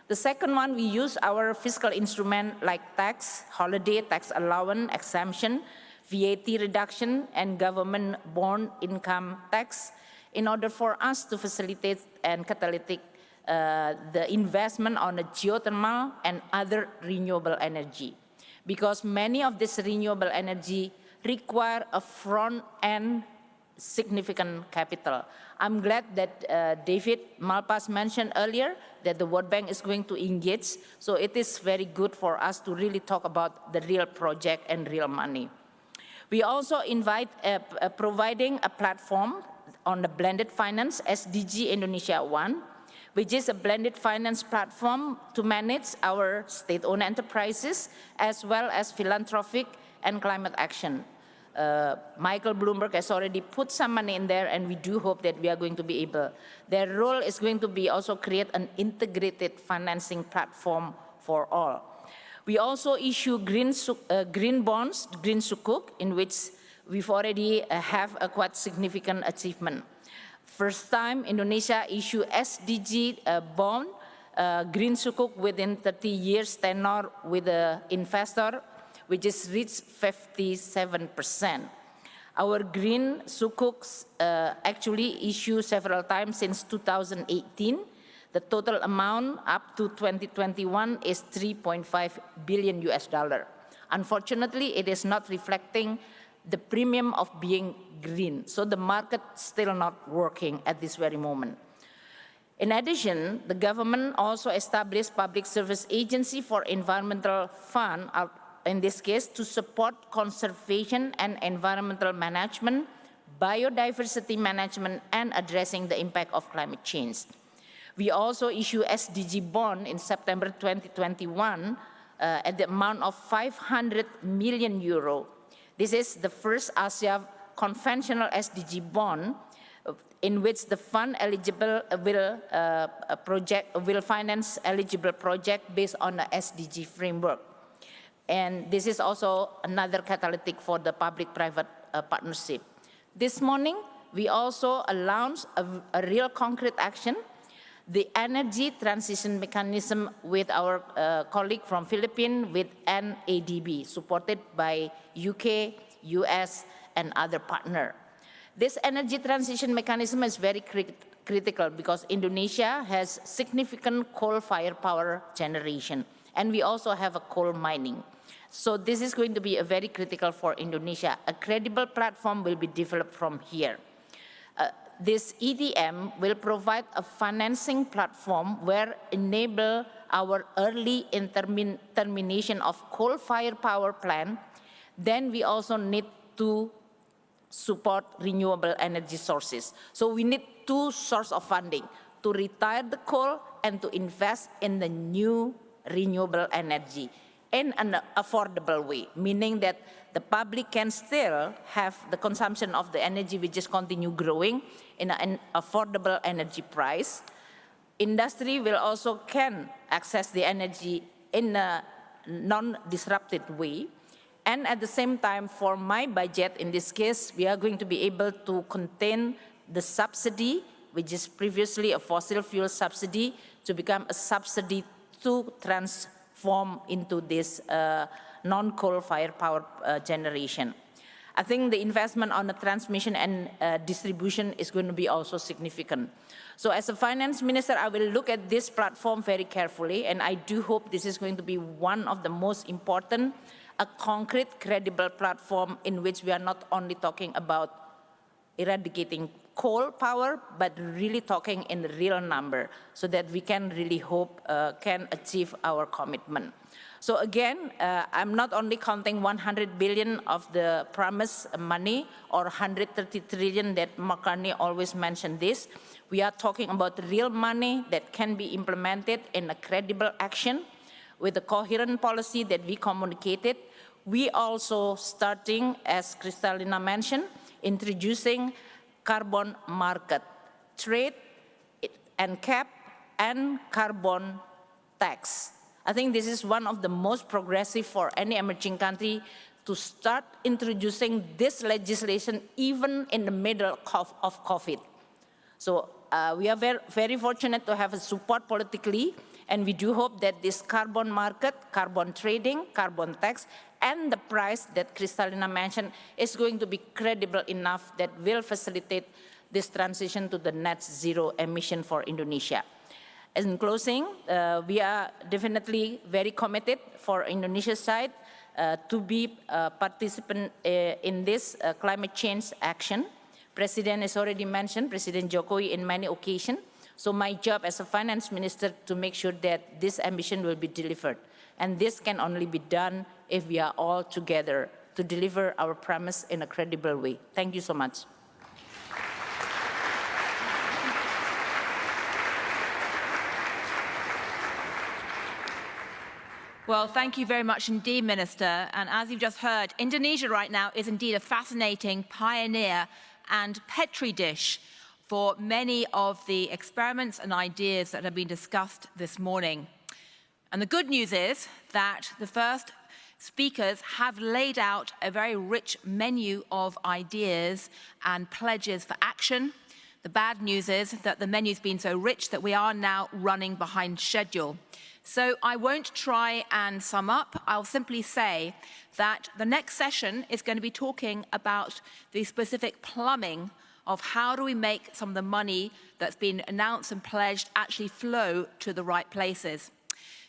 The second one, we use our fiscal instrument like tax, holiday, tax allowance, exemption, VAT reduction, and government bond income tax in order for us to facilitate and catalytic the investment on the geothermal and other renewable energy. Because many of this renewable energy require a front-end significant capital. I'm glad that David Malpass mentioned earlier that the World Bank is going to engage, so it is very good for us to really talk about the real project and real money. We also invite providing a platform on the blended finance SDG Indonesia 1, which is a blended finance platform to manage our state-owned enterprises as well as philanthropic and climate action. Michael Bloomberg has already put some money in there, and we do hope that we are going to be able. Their role is going to be also create an integrated financing platform for all. We also issue green bonds, green sukuk, in which we've already have a quite significant achievement. First time Indonesia issue SDG bond, green sukuk within 30 years tenor with the investor, which is reached 57%. Our green sukuks actually issue several times since 2018. The total amount up to 2021 is $3.5 billion US. Unfortunately, it is not reflecting the premium of being green. So the market still not working at this very moment. In addition, the government also established Public Service Agency for Environmental Fund, in this case, to support conservation and environmental management, biodiversity management, and addressing the impact of climate change. We also issue SDG bond in September 2021 at the amount of 500 million euro. This is the first Asia conventional SDG bond in which the fund eligible will finance eligible project based on the SDG framework. And this is also another catalytic for the public-private partnership. This morning, we also announced a real concrete action, the energy transition mechanism with our colleague from Philippines with NADB, supported by UK, US, and other partners. This energy transition mechanism is very critical because Indonesia has significant coal-fired power generation, and we also have a coal mining. So this is going to be a very critical for Indonesia. A credible platform will be developed from here. This EDM will provide a financing platform where enable our early termination of coal-fired power plant. Then we also need to support renewable energy sources. So we need two sources of funding, to retire the coal and to invest in the new renewable energy in an affordable way, meaning that the public can still have the consumption of the energy which is continue growing in an affordable energy price. Industry will also can access the energy in a non-disrupted way. And at the same time, for my budget, in this case, we are going to be able to contain the subsidy, which is previously a fossil fuel subsidy, to become a subsidy to transform into this non-coal-fired power generation. I think the investment on the transmission and distribution is going to be also significant. So as a finance minister, I will look at this platform very carefully, and I do hope this is going to be one of the most important, a concrete, credible platform in which we are not only talking about eradicating coal power, but really talking in real number so that we can really hope can achieve our commitment. So again, I'm not only counting 100 billion of the promised money or 130 trillion that Carney always mentioned this. We are talking about real money that can be implemented in a credible action with a coherent policy that we communicated. We also starting, as Kristalina mentioned, introducing carbon market, trade and cap, and carbon tax. I think this is one of the most progressive for any emerging country to start introducing this legislation even in the middle of COVID. So we are very fortunate to have a support politically, and we do hope that this carbon market, carbon trading, carbon tax, and the price that Kristalina mentioned is going to be credible enough that will facilitate this transition to the net zero emission for Indonesia. In closing, we are definitely very committed for Indonesia's side to be a participant in this climate change action. President has already mentioned, President Jokowi in many occasions. So my job as a finance minister to make sure that this ambition will be delivered. And this can only be done if we are all together to deliver our promise in a credible way. Thank you so much. Well, thank you very much indeed, Minister. And as you've just heard, Indonesia right now is indeed a fascinating pioneer and petri dish for many of the experiments and ideas that have been discussed this morning. And the good news is that the first speakers have laid out a very rich menu of ideas and pledges for action. The bad news is that the menu's been so rich that we are now running behind schedule. So I won't try and sum up. I'll simply say that the next session is going to be talking about the specific plumbing of how do we make some of the money that's been announced and pledged actually flow to the right places.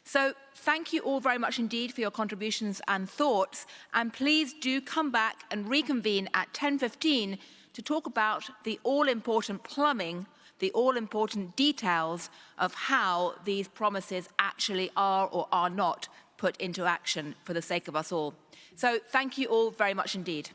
So thank you all very much indeed for your contributions and thoughts, and please do come back and reconvene at 10:15 to talk about the all-important plumbing, the all-important details of how these promises actually are or are not put into action for the sake of us all. So thank you all very much indeed.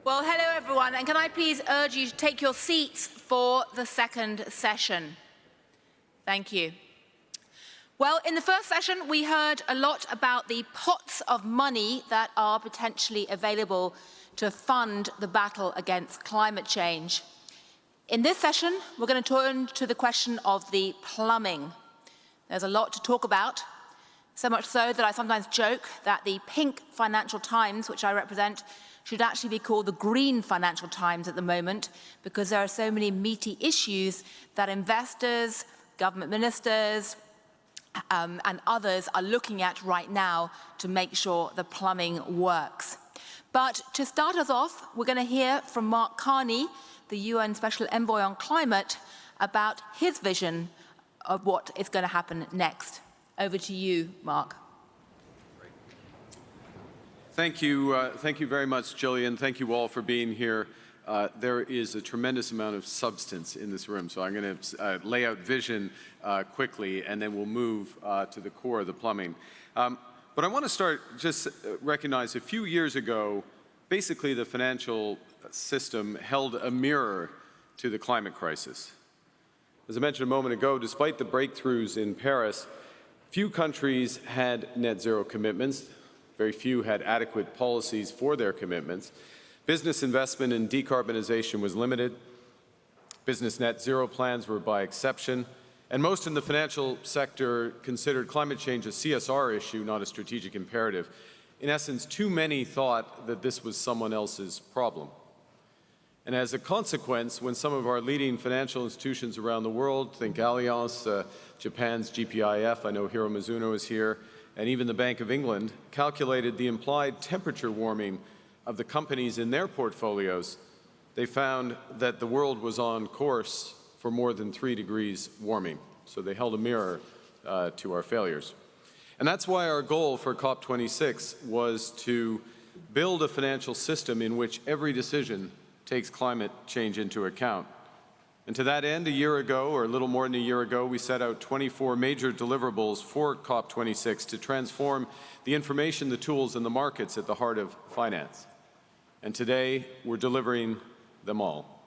Well, hello everyone, and can I please urge you to take your seats for the second session? Thank you. Well, in the first session, we heard a lot about the pots of money that are potentially available to fund the battle against climate change. In this session, we're going to turn to the question of the plumbing. There's a lot to talk about, so much so that I sometimes joke that the pink Financial Times, which I represent, should actually be called the Green Financial Times at the moment, because there are so many meaty issues that investors, government ministers, and others are looking at right now to make sure the plumbing works. But to start us off, we're going to hear from Mark Carney, the UN Special Envoy on Climate, about his vision of what is going to happen next. Over to you, Mark. Thank you very much, Gillian. Thank you all for being here. There is a tremendous amount of substance in this room, so I'm going to lay out vision quickly, and then we'll move to the core of the plumbing. But I want to start just recognize a few years ago, basically the financial system held a mirror to the climate crisis. As I mentioned a moment ago, despite the breakthroughs in Paris, few countries had net zero commitments. Very few had adequate policies for their commitments. Business investment in decarbonization was limited. Business net zero plans were by exception. And most in the financial sector considered climate change a CSR issue, not a strategic imperative. In essence, too many thought that this was someone else's problem. And as a consequence, when some of our leading financial institutions around the world, think Allianz, Japan's GPIF, I know Hiro Mizuno is here, and even the Bank of England, calculated the implied temperature warming of the companies in their portfolios, they found that the world was on course for more than 3 degrees warming. So they held a mirror to our failures. And that's why our goal for Cop26 was to build a financial system in which every decision takes climate change into account. And to that end, a year ago, or a little more than a year ago, we set out 24 major deliverables for Cop26 to transform the information, the tools, and the markets at the heart of finance. And today, we're delivering them all.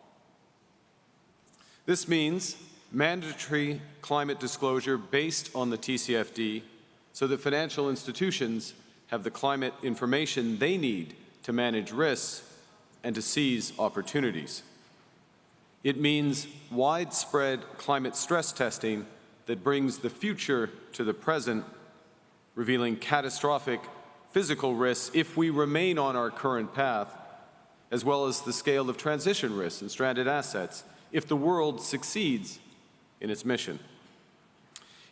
This means mandatory climate disclosure based on the TCFD so that financial institutions have the climate information they need to manage risks and to seize opportunities. It means widespread climate stress testing that brings the future to the present, revealing catastrophic physical risks if we remain on our current path, as well as the scale of transition risks and stranded assets if the world succeeds in its mission.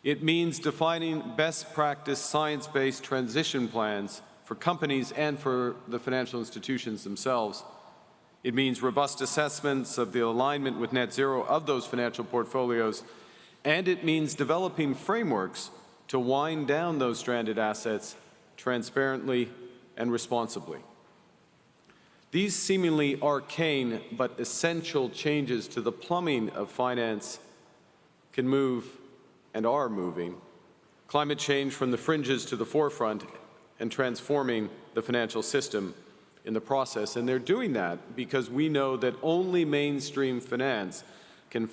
It means defining best practice science-based transition plans for companies and for the financial institutions themselves. It means robust assessments of the alignment with net zero of those financial portfolios, and it means developing frameworks to wind down those stranded assets transparently and responsibly. These seemingly arcane but essential changes to the plumbing of finance can move, and are moving, climate change from the fringes to the forefront and transforming the financial system in the process. And they're doing that because we know that only mainstream finance can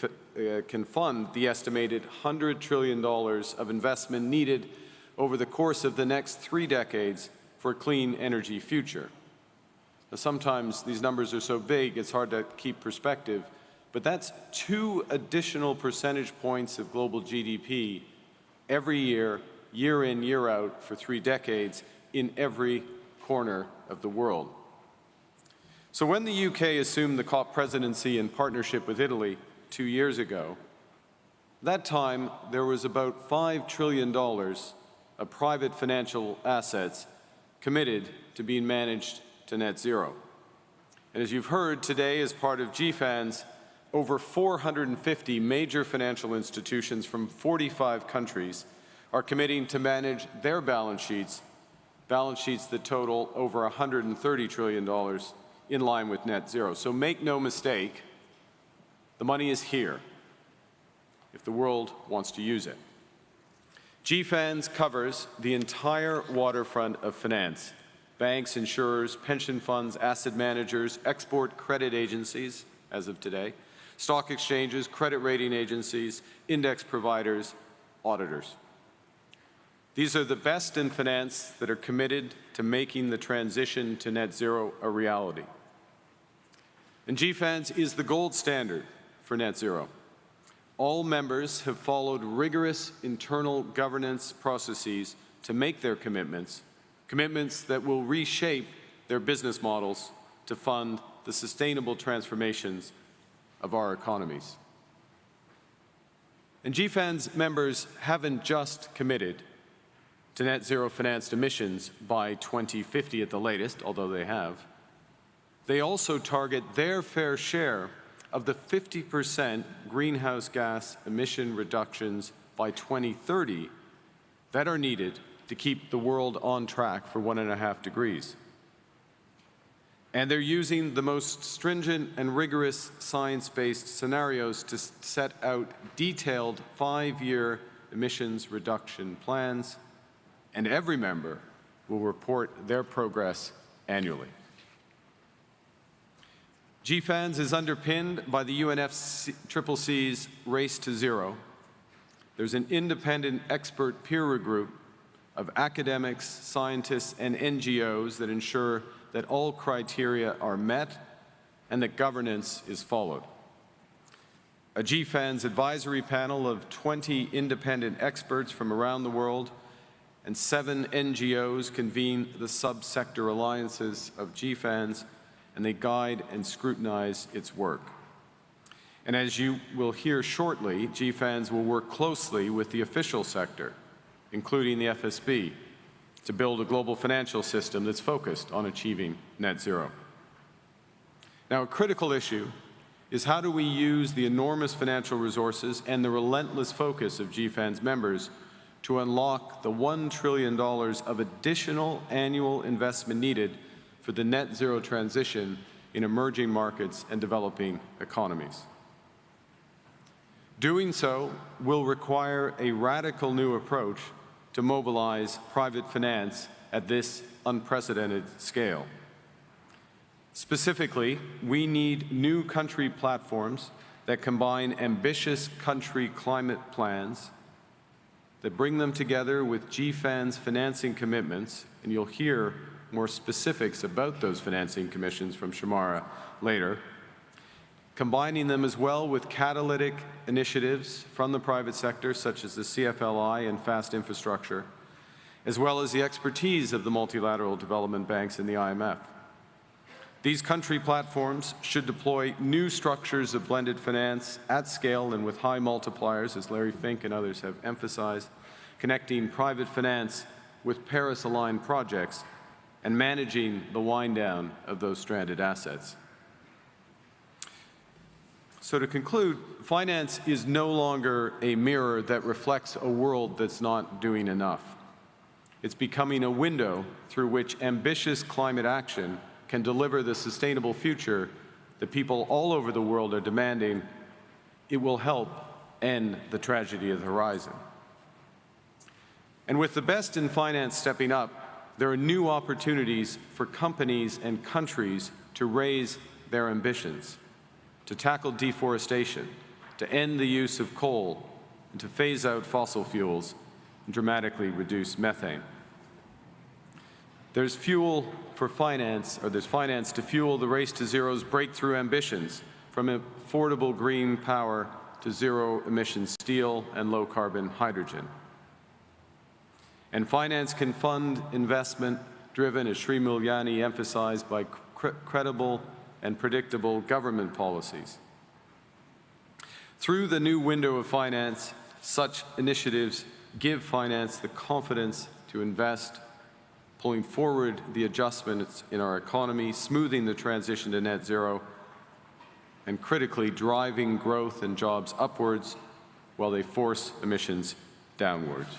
fund the estimated $100 trillion of investment needed over the course of the next 3 decades for a clean energy future. Now, sometimes these numbers are so big it's hard to keep perspective, but that's 2 additional percentage points of global GDP every year, year in, year out, for 3 decades in every corner of the world. So when the UK assumed the COP presidency in partnership with Italy 2 years ago, that time there was about $5 trillion of private financial assets committed to being managed to net zero. And as you've heard today, as part of GFANZ, over 450 major financial institutions from 45 countries are committing to manage their balance sheets that total over $130 trillion in line with net zero. So make no mistake, the money is here if the world wants to use it. GFANZ covers the entire waterfront of finance, banks, insurers, pension funds, asset managers, export credit agencies, as of today, stock exchanges, credit rating agencies, index providers, auditors. These are the best in finance that are committed to making the transition to net zero a reality. And GFANZ is the gold standard for net zero. All members have followed rigorous internal governance processes to make their commitments that will reshape their business models to fund the sustainable transformations of our economies. And GFANZ members haven't just committed to net zero financed emissions by 2050 at the latest, although they have. They also target their fair share of the 50% greenhouse gas emission reductions by 2030 that are needed to keep the world on track for 1.5 degrees. And they're using the most stringent and rigorous science-based scenarios to set out detailed 5-year emissions reduction plans, and every member will report their progress annually. GFANZ is underpinned by the UNFCCC's Race to Zero. There's an independent expert peer group of academics, scientists, and NGOs that ensure that all criteria are met and that governance is followed. A GFANZ advisory panel of 20 independent experts from around the world and 7 NGOs convene the sub-sector alliances of GFANZ, and they guide and scrutinize its work. And as you will hear shortly, GFANZ will work closely with the official sector, including the FSB, to build a global financial system that's focused on achieving net zero. Now, a critical issue is how do we use the enormous financial resources and the relentless focus of GFANZ members to unlock the $1 trillion of additional annual investment needed for the net zero transition in emerging markets and developing economies. Doing so will require a radical new approach to mobilize private finance at this unprecedented scale. Specifically, we need new country platforms that combine ambitious country climate plans, that bring them together with GFANZ financing commitments, and you'll hear more specifics about those financing commissions from Shamara later, combining them as well with catalytic initiatives from the private sector, such as the CFLI and fast infrastructure, as well as the expertise of the multilateral development banks and the IMF. These country platforms should deploy new structures of blended finance at scale and with high multipliers, as Larry Fink and others have emphasized, connecting private finance with Paris-aligned projects and managing the wind-down of those stranded assets. So to conclude, finance is no longer a mirror that reflects a world that's not doing enough. It's becoming a window through which ambitious climate action can deliver the sustainable future that people all over the world are demanding. It will help end the tragedy of the horizon. And with the best in finance stepping up, there are new opportunities for companies and countries to raise their ambitions, to tackle deforestation, to end the use of coal, and to phase out fossil fuels and dramatically reduce methane. There's fuel for finance, or there's finance to fuel the Race to Zero's breakthrough ambitions, from affordable green power to zero-emission steel and low-carbon hydrogen. And finance can fund investment driven, as Srimalyani emphasized, by credible and predictable government policies. Through the new window of finance, such initiatives give finance the confidence to invest, pulling forward the adjustments in our economy, smoothing the transition to net zero, and critically driving growth and jobs upwards while they force emissions downwards.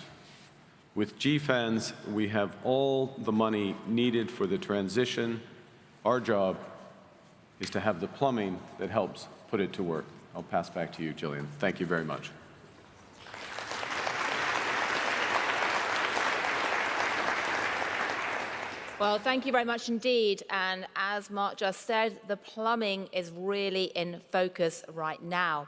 With GFANZ, we have all the money needed for the transition. Our job is to have the plumbing that helps put it to work. I'll pass back to you, Gillian. Thank you very much. Well, thank you very much indeed. And as Mark just said, the plumbing is really in focus right now.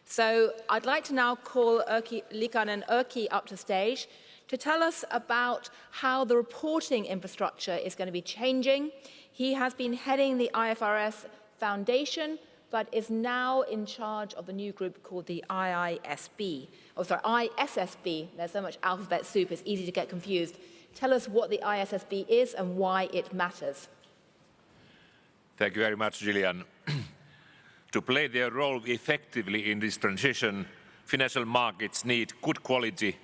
So I'd like to now call Likanen Erkki up to stage to tell us about how the reporting infrastructure is going to be changing. He has been heading the IFRS Foundation, but is now in charge of the new group called the ISSB. There's so much alphabet soup, it's easy to get confused. Tell us what the ISSB is and why it matters. Thank you very much, Gillian. To play their role effectively in this transition, financial markets need good quality,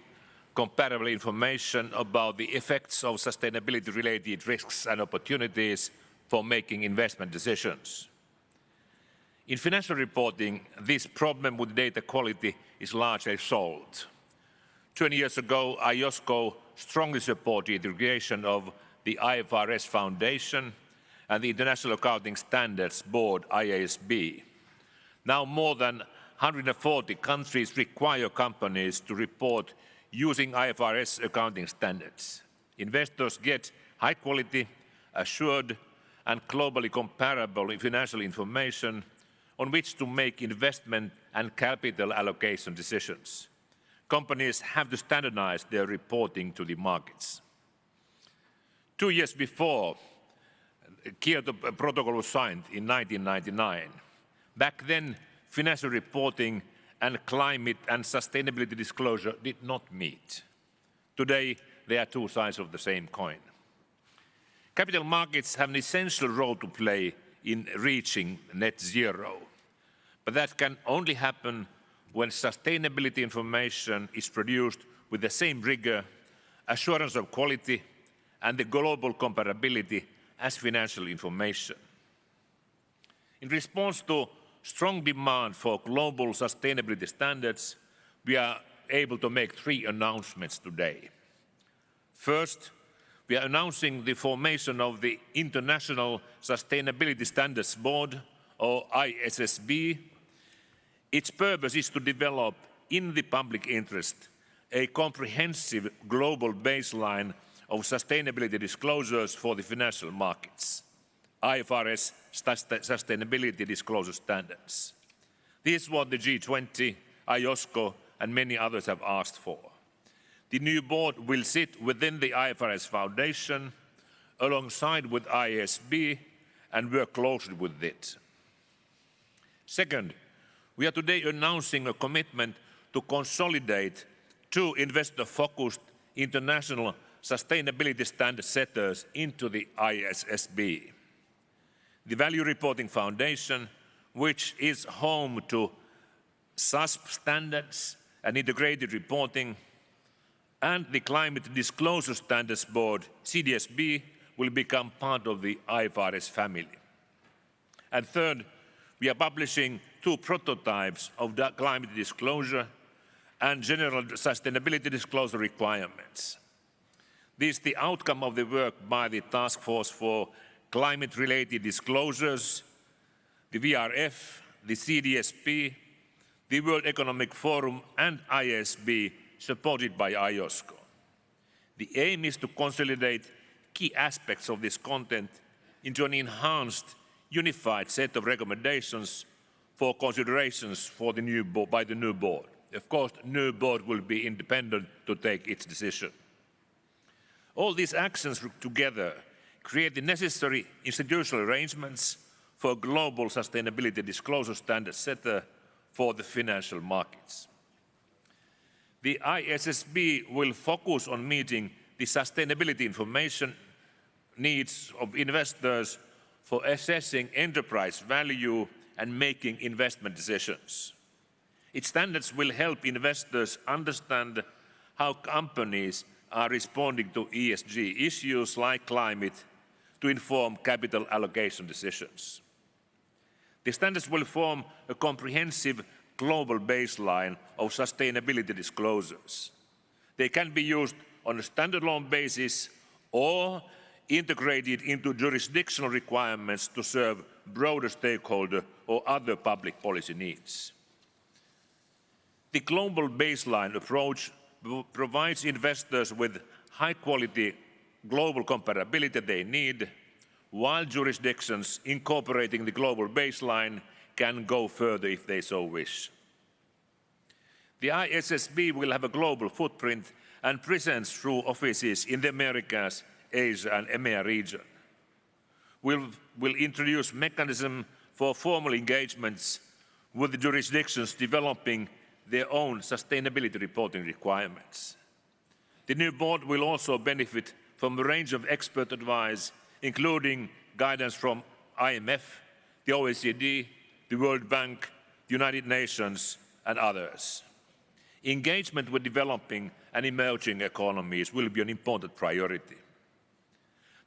comparable information about the effects of sustainability-related risks and opportunities for making investment decisions. In financial reporting, this problem with data quality is largely solved. 20 years ago, IOSCO strongly supported the creation of the IFRS Foundation and the International Accounting Standards Board, IASB. Now more than 140 countries require companies to report using IFRS accounting standards. Investors get high quality, assured and globally comparable financial information on which to make investment and capital allocation decisions. Companies have to standardize their reporting to the markets. 2 years before, the Kyoto Protocol was signed in 1999. Back then, financial reporting and climate and sustainability disclosure did not meet. Today, they are two sides of the same coin. Capital markets have an essential role to play in reaching net zero, but that can only happen when sustainability information is produced with the same rigor, assurance of quality, and the global comparability as financial information. In response to strong demand for global sustainability standards, we are able to make 3 announcements today. First, we are announcing the formation of the International Sustainability Standards Board, or ISSB. Its purpose is to develop, in the public interest, a comprehensive global baseline of sustainability disclosures for the financial markets, IFRS Sustainability Disclosure Standards. This is what the G20, IOSCO, and many others have asked for. The new board will sit within the IFRS Foundation, alongside with ISB, and work closely with it. Second, we are today announcing a commitment to consolidate 2 investor-focused international sustainability standard setters into the ISSB. The Value Reporting Foundation, which is home to SASP standards and integrated reporting, and the Climate Disclosure Standards Board, CDSB, will become part of the IFRS family. And third, we are publishing 2 prototypes of the climate disclosure and general sustainability disclosure requirements. This is the outcome of the work by the Task Force for Climate-Related Disclosures, the VRF, the CDSP, the World Economic Forum, and ISB, supported by IOSCO. The aim is to consolidate key aspects of this content into an enhanced, unified set of recommendations for considerations for the new by the new board. Of course, the new board will be independent to take its decision. All these actions together create the necessary institutional arrangements for a global sustainability disclosure standard setter for the financial markets. The ISSB will focus on meeting the sustainability information needs of investors for assessing enterprise value and making investment decisions. Its standards will help investors understand how companies are responding to ESG issues like climate to inform capital allocation decisions. The standards will form a comprehensive global baseline of sustainability disclosures. They can be used on a standalone basis or integrated into jurisdictional requirements to serve broader stakeholder or other public policy needs. The global baseline approach provides investors with high-quality global comparability they need, while jurisdictions incorporating the global baseline can go further if they so wish. The ISSB will have a global footprint and presence through offices in the Americas, Asia and EMEA region. We'll introduce mechanism for formal engagements with the jurisdictions developing their own sustainability reporting requirements. The new board will also benefit from a range of expert advice, including guidance from IMF, the OECD, the World Bank, the United Nations, and others. Engagement with developing and emerging economies will be an important priority.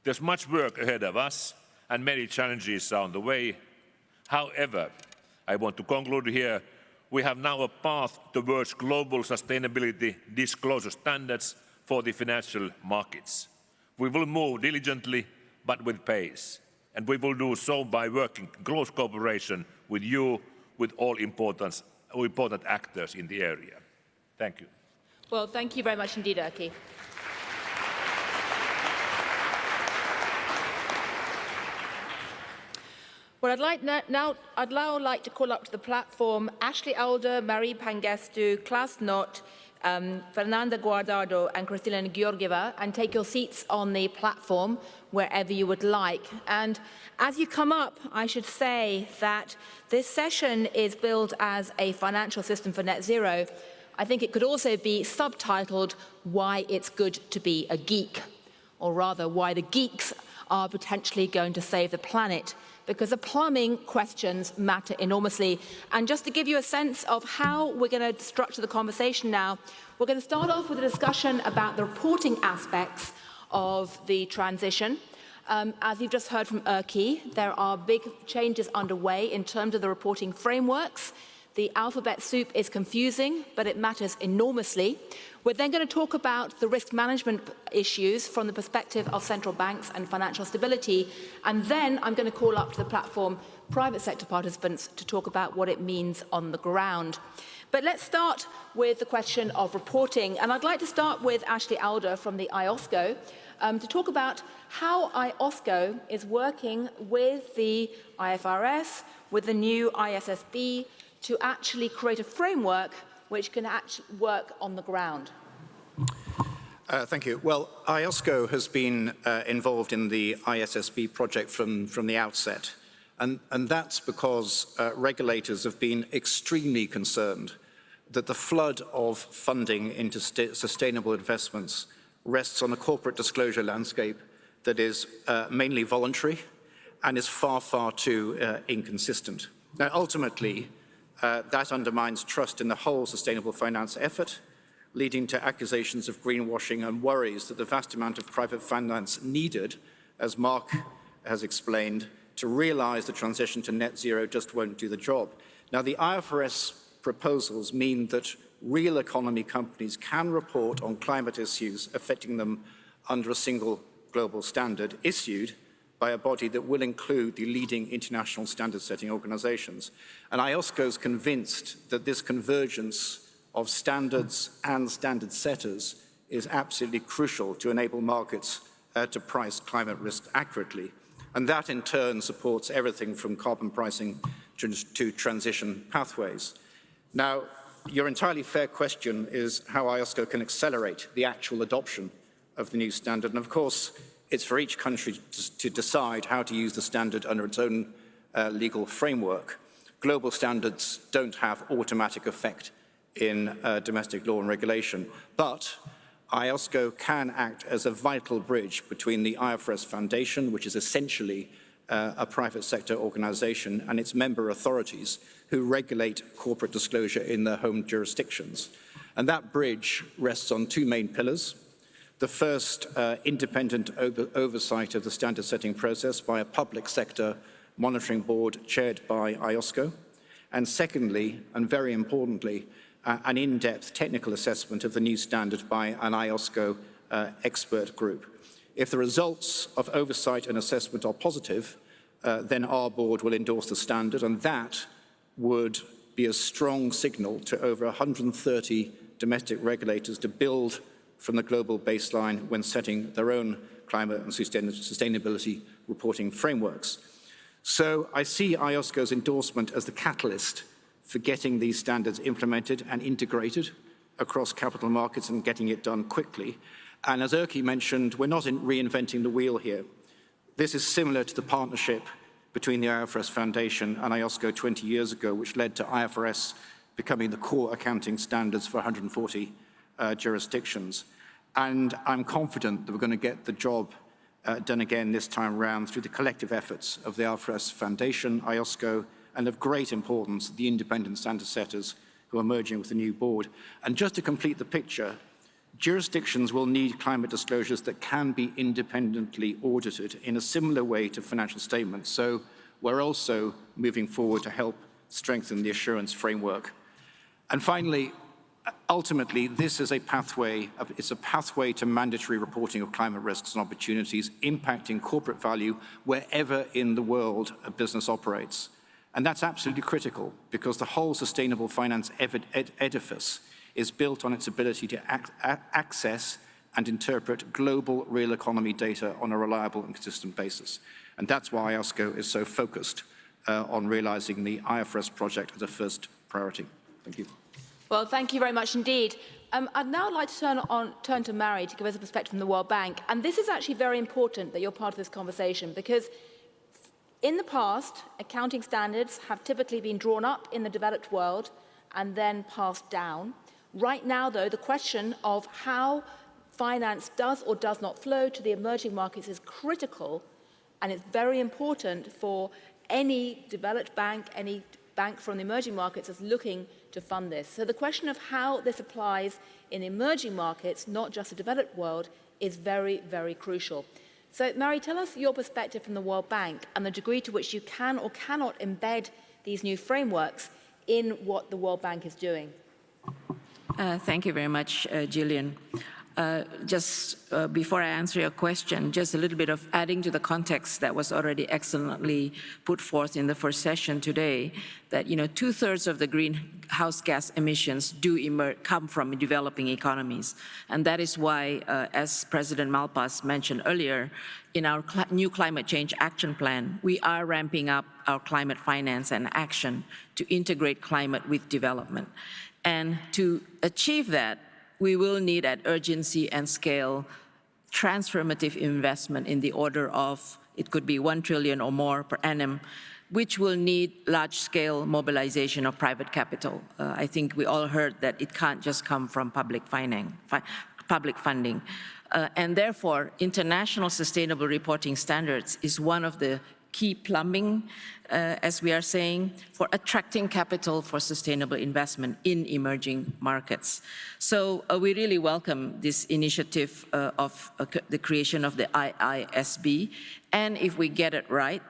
There's much work ahead of us, and many challenges are on the way. However, I want to conclude here, we have now a path towards global sustainability disclosure standards for the financial markets. We will move diligently, but with pace. And we will do so by working in close cooperation with you, with all important actors in the area. Thank you. Well, thank you very much indeed, Erkki. Well, I'd now like to call up to the platform Ashley Alder, Marie Pangestu, Klaus Knott, Fernando Guardado and Kristina Georgieva, and take your seats on the platform wherever you would like. And as you come up, I should say that this session is billed as a financial system for net zero. I think it could also be subtitled, Why It's Good to Be a Geek, or rather, why the geeks are potentially going to save the planet, because the plumbing questions matter enormously. And just to give you a sense of how we're going to structure the conversation now, we're going to start off with a discussion about the reporting aspects of the transition. As you've just heard from Erkki, there are big changes underway in terms of the reporting frameworks. The alphabet soup is confusing, but it matters enormously. We're then going to talk about the risk management issues from the perspective of central banks and financial stability. And then I'm going to call up to the platform private sector participants to talk about what it means on the ground. But let's start with the question of reporting. And I'd like to start with Ashley Alder from the IOSCO to talk about how IOSCO is working with the IFRS, with the new ISSB, to actually create a framework which can actually work on the ground. Thank you. Well, IOSCO has been involved in the ISSB project from the outset. And that's because regulators have been extremely concerned that the flood of funding into sustainable investments rests on a corporate disclosure landscape that is mainly voluntary and is far, far too inconsistent. Now, ultimately, that undermines trust in the whole sustainable finance effort, leading to accusations of greenwashing and worries that the vast amount of private finance needed, as Mark has explained, to realize the transition to net zero just won't do the job. Now, the IFRS proposals mean that real economy companies can report on climate issues affecting them under a single global standard issued by a body that will include the leading international standard-setting organizations. And IOSCO is convinced that this convergence of standards and standard setters is absolutely crucial to enable markets to price climate risk accurately. And that in turn supports everything from carbon pricing to transition pathways. Now, your entirely fair question is how IOSCO can accelerate the actual adoption of the new standard. And of course, it's for each country to decide how to use the standard under its own legal framework. Global standards don't have automatic effect in domestic law and regulation, but IOSCO can act as a vital bridge between the IFRS Foundation, which is essentially a private sector organization, and its member authorities who regulate corporate disclosure in their home jurisdictions. And that bridge rests on two main pillars. The first, independent oversight of the standard setting process by a public sector monitoring board chaired by IOSCO. And secondly, and very importantly, an in-depth technical assessment of the new standard by an IOSCO expert group. If the results of oversight and assessment are positive, then our board will endorse the standard, and that would be a strong signal to over 130 domestic regulators to build from the global baseline when setting their own climate and sustainability reporting frameworks. So I see IOSCO's endorsement as the catalyst for getting these standards implemented and integrated across capital markets and getting it done quickly. And as Erkki mentioned, we're not reinventing the wheel here. This is similar to the partnership between the IFRS Foundation and IOSCO 20 years ago, which led to IFRS becoming the core accounting standards for 140 jurisdictions. And I'm confident that we're going to get the job done again this time around through the collective efforts of the IFRS Foundation, IOSCO, and of great importance, the independent standard setters who are merging with the new board. And just to complete the picture, jurisdictions will need climate disclosures that can be independently audited in a similar way to financial statements. So we're also moving forward to help strengthen the assurance framework. And finally, ultimately, this is a pathway, it's a pathway to mandatory reporting of climate risks and opportunities impacting corporate value wherever in the world a business operates. And that's absolutely critical because the whole sustainable finance edifice is built on its ability to access and interpret global real economy data on a reliable and consistent basis. And that's why IOSCO is so focused on realizing the IFRS project as a first priority. Thank you. Well, thank you very much indeed. I'd now like to turn to Mary to give us a perspective from the World Bank. And this is actually very important that you're part of this conversation because in the past, accounting standards have typically been drawn up in the developed world and then passed down. Right now, though, the question of how finance does or does not flow to the emerging markets is critical, and it's very important for any developed bank, any bank from the emerging markets that's looking to fund this. So the question of how this applies in emerging markets, not just the developed world, is very, very crucial. So, Mary, tell us your perspective from the World Bank and the degree to which you can or cannot embed these new frameworks in what the World Bank is doing. Thank you very much, Gillian. Before I answer your question, just a little bit of adding to the context that was already excellently put forth in the first session today, that 2/3 of the greenhouse gas emissions do come from developing economies. And that is why, as President Malpass mentioned earlier, in our new climate change action plan, we are ramping up our climate finance and action to integrate climate with development. And to achieve that, we will need at urgency and scale transformative investment in the order of, it could be 1 trillion or more per annum, which will need large-scale mobilization of private capital. I think we all heard that it can't just come from public funding. And therefore, international sustainable reporting standards is one of the key plumbing, as we are saying, for attracting capital for sustainable investment in emerging markets. So we really welcome this initiative of the creation of the IISB. And if we get it right,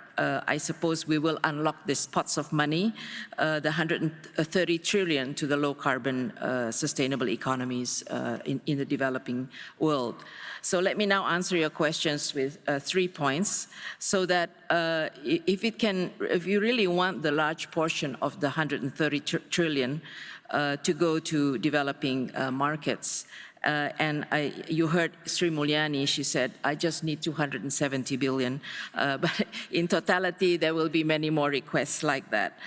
I suppose we will unlock these pots of money, the 130 trillion to the low-carbon sustainable economies in the developing world. So let me now answer your questions with 3 points, so that if you really want the large portion of the 130 trillion to go to developing markets, you heard Srimalyani, she said, I just need 270 billion. But in totality, there will be many more requests like that.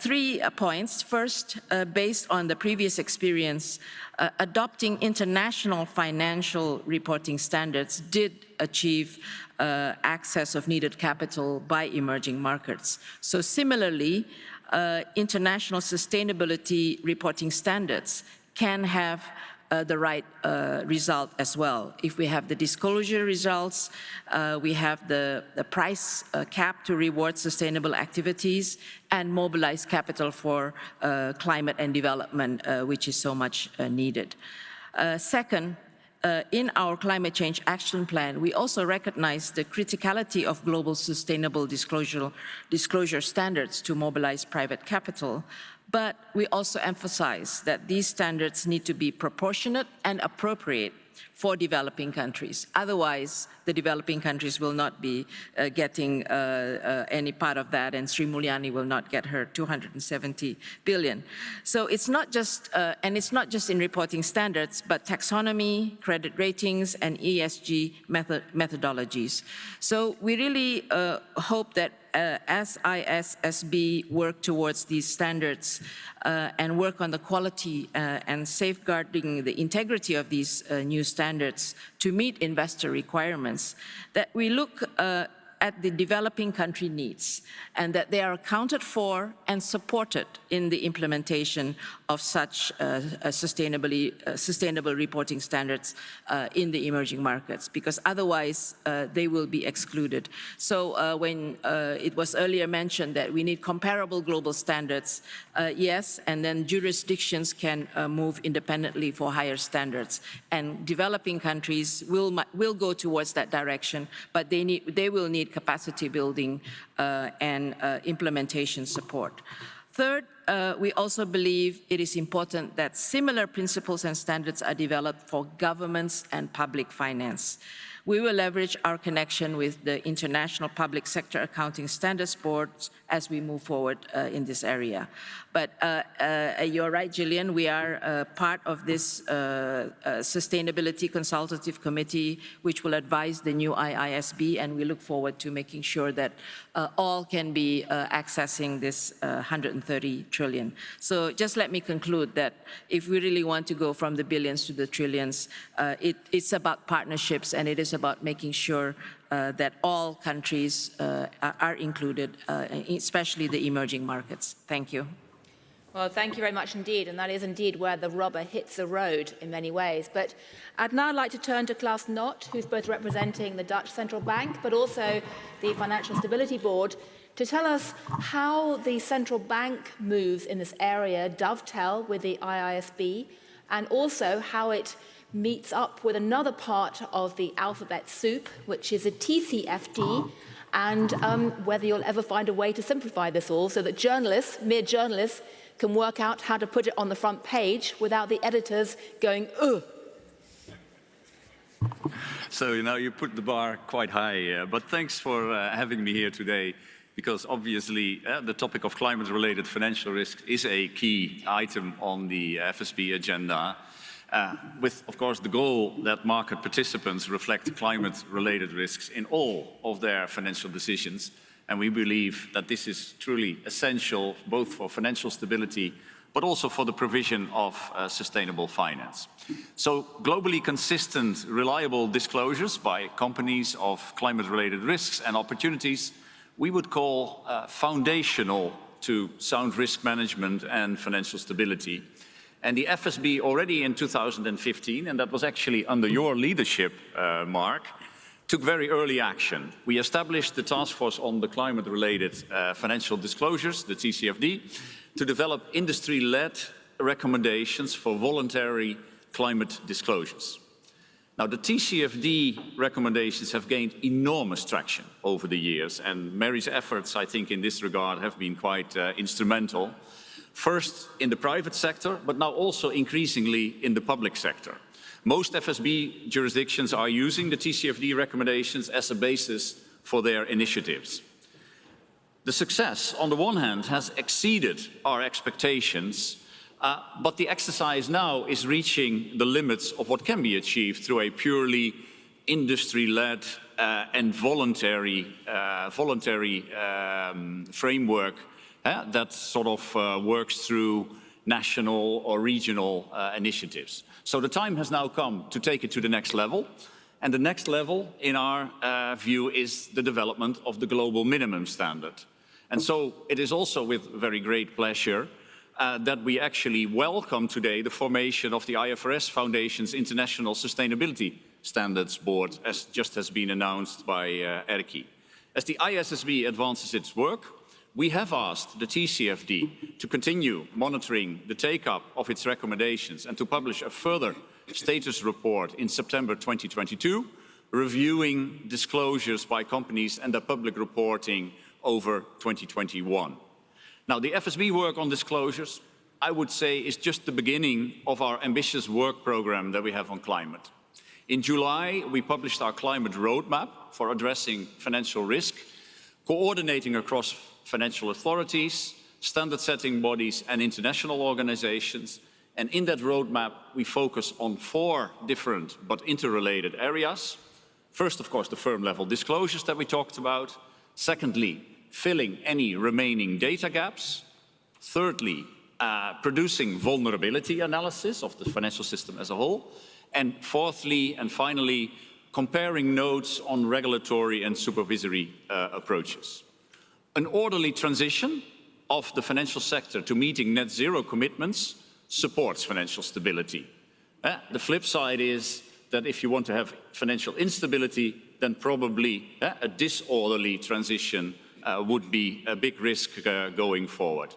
3 points. First, based on the previous experience, adopting international financial reporting standards did achieve access of needed capital by emerging markets. So similarly, international sustainability reporting standards can have the right result as well. If we have the disclosure results, we have the price cap to reward sustainable activities and mobilize capital for climate and development, which is so much needed. Second, in our climate change action plan, we also recognize the criticality of global sustainable disclosure standards to mobilize private capital. But we also emphasize that these standards need to be proportionate and appropriate for developing countries. Otherwise, the developing countries will not be getting any part of that, and Srimalyani will not get her 270 billion. So it's not just, and it's not just in reporting standards, but taxonomy, credit ratings, and ESG methodologies. So we really hope that as ISSB work towards these standards and work on the quality and safeguarding the integrity of these new standards to meet investor requirements, that we look at the developing country needs and that they are accounted for and supported in the implementation of such sustainable reporting standards in the emerging markets, because otherwise they will be excluded. So when it was earlier mentioned that we need comparable global standards, yes, and then jurisdictions can move independently for higher standards, and developing countries will go towards that direction, but they will need capacity building and implementation support. Third, we also believe it is important that similar principles and standards are developed for governments and public finance. We will leverage our connection with the International Public Sector Accounting Standards Board as we move forward in this area. But you're right, Gillian, we are part of this Sustainability Consultative Committee, which will advise the new IISB, and we look forward to making sure that all can be accessing this 130 trillion. So just let me conclude that if we really want to go from the billions to the trillions, it's about partnerships, and it is about making sure that all countries are included, especially the emerging markets. Thank you. Well, thank you very much indeed, and that is indeed where the rubber hits the road in many ways. But I'd now like to turn to Klaus Knott, who's both representing the Dutch Central Bank, but also the Financial Stability Board, to tell us how the central bank moves in this area dovetail with the IISB, and also how it meets up with another part of the alphabet soup, which is a TCFD, and whether you'll ever find a way to simplify this all so that journalists, mere journalists, can work out how to put it on the front page without the editors going, ugh. So, you put the bar quite high, but thanks for having me here today, because obviously the topic of climate-related financial risk is a key item on the FSB agenda, with, of course, the goal that market participants reflect climate-related risks in all of their financial decisions. And we believe that this is truly essential both for financial stability, but also for the provision of sustainable finance. So globally consistent, reliable disclosures by companies of climate-related risks and opportunities we would call foundational to sound risk management and financial stability. And the FSB already in 2015, and that was actually under your leadership, Mark, took very early action. We established the Task Force on the Climate-Related Financial Disclosures, the TCFD, to develop industry-led recommendations for voluntary climate disclosures. Now, the TCFD recommendations have gained enormous traction over the years, and Mary's efforts, I think, in this regard have been quite instrumental. First in the private sector, but now also increasingly in the public sector. Most FSB jurisdictions are using the TCFD recommendations as a basis for their initiatives. The success, on the one hand, has exceeded our expectations, but the exercise now is reaching the limits of what can be achieved through a purely industry-led and voluntary framework that sort of works through national or regional initiatives. So the time has now come to take it to the next level. And the next level, in our view, is the development of the global minimum standard. And so it is also with very great pleasure that we actually welcome today the formation of the IFRS Foundation's International Sustainability Standards Board, as just has been announced by Erkki. As the ISSB advances its work, we have asked the TCFD to continue monitoring the take-up of its recommendations and to publish a further status report in September 2022, reviewing disclosures by companies and their public reporting over 2021. Now, the FSB work on disclosures, I would say, is just the beginning of our ambitious work program that we have on climate. In July, we published our climate roadmap for addressing financial risk, coordinating across financial authorities, standard-setting bodies and international organizations. And in that roadmap, we focus on 4 different but interrelated areas. First, of course, the firm-level disclosures that we talked about. Secondly, filling any remaining data gaps. Thirdly, producing vulnerability analysis of the financial system as a whole. And fourthly and finally, comparing notes on regulatory and supervisory approaches. An orderly transition of the financial sector to meeting net zero commitments supports financial stability. The flip side is that if you want to have financial instability, then probably a disorderly transition would be a big risk going forward.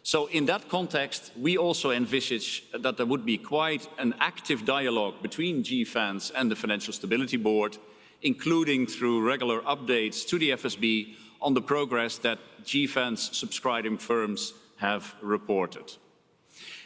So in that context, we also envisage that there would be quite an active dialogue between GFANZ and the Financial Stability Board, including through regular updates to the FSB on the progress that GFANZ subscribing firms have reported.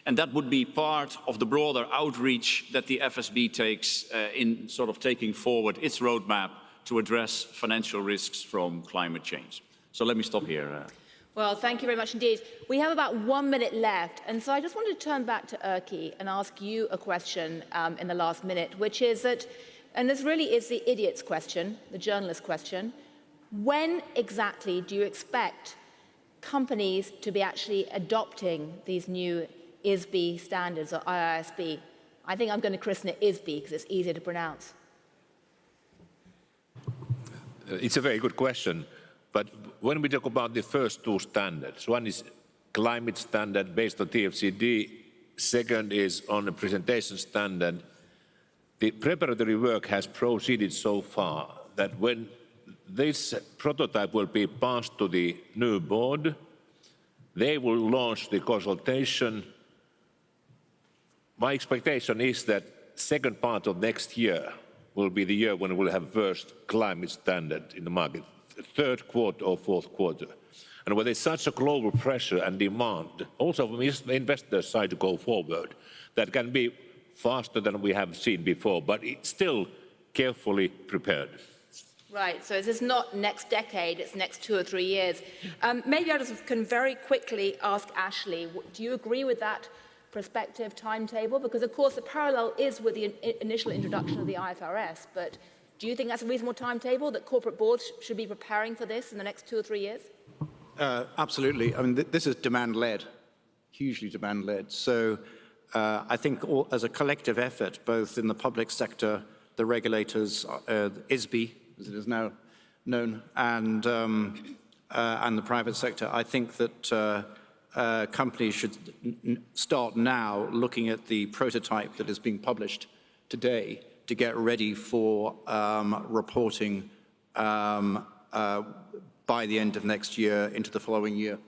And that would be part of the broader outreach that the FSB takes in sort of taking forward its roadmap to address financial risks from climate change. So let me stop here. Well, thank you very much indeed. We have about 1 minute left, and so I just wanted to turn back to Erkki and ask you a question in the last minute, which is that, and this really is the idiot's question, the journalist question, when exactly do you expect companies to be actually adopting these new ISB standards or IISB? I think I'm going to christen it ISB because it's easier to pronounce. It's a very good question. But when we talk about the first 2 standards, one is climate standard based on TFCD, second is on a presentation standard. The preparatory work has proceeded so far that when this prototype will be passed to the new board, they will launch the consultation. My expectation is that second part of next year will be the year when we'll have first climate standard in the market. Third quarter or fourth quarter. And when there's such a global pressure and demand, also from the investor side to go forward, that can be faster than we have seen before, but it's still carefully prepared. Right, so this is not next decade, it's next 2 or 3 years. Maybe I just can very quickly ask Ashley, do you agree with that prospective timetable? Because of course the parallel is with the initial introduction of the IFRS, but do you think that's a reasonable timetable, that corporate boards should be preparing for this in the next 2 or 3 years? Absolutely. I mean, this is demand-led, hugely demand-led. So I think as a collective effort, both in the public sector, the regulators, ISB, as it is now known, and the private sector, I think that companies should start now looking at the prototype that is being published today to get ready for reporting by the end of next year into the following year.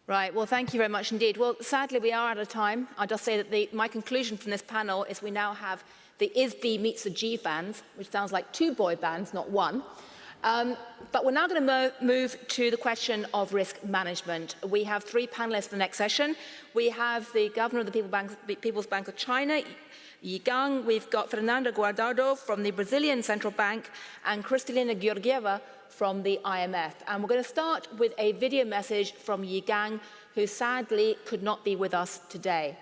Right, well, thank you very much indeed. Well, sadly, we are out of time. I'll just say that my conclusion from this panel is we now have the ISB meets the GFANZ, which sounds like 2 boy bands, not 1. But we're now going to move to the question of risk management. We have 3 panelists for the next session. We have the Governor of the People's Bank of China, Yi Gang. We've got Fernando Guardado from the Brazilian Central Bank and Kristalina Georgieva from the IMF. And we're going to start with a video message from Yi Gang, who sadly could not be with us today.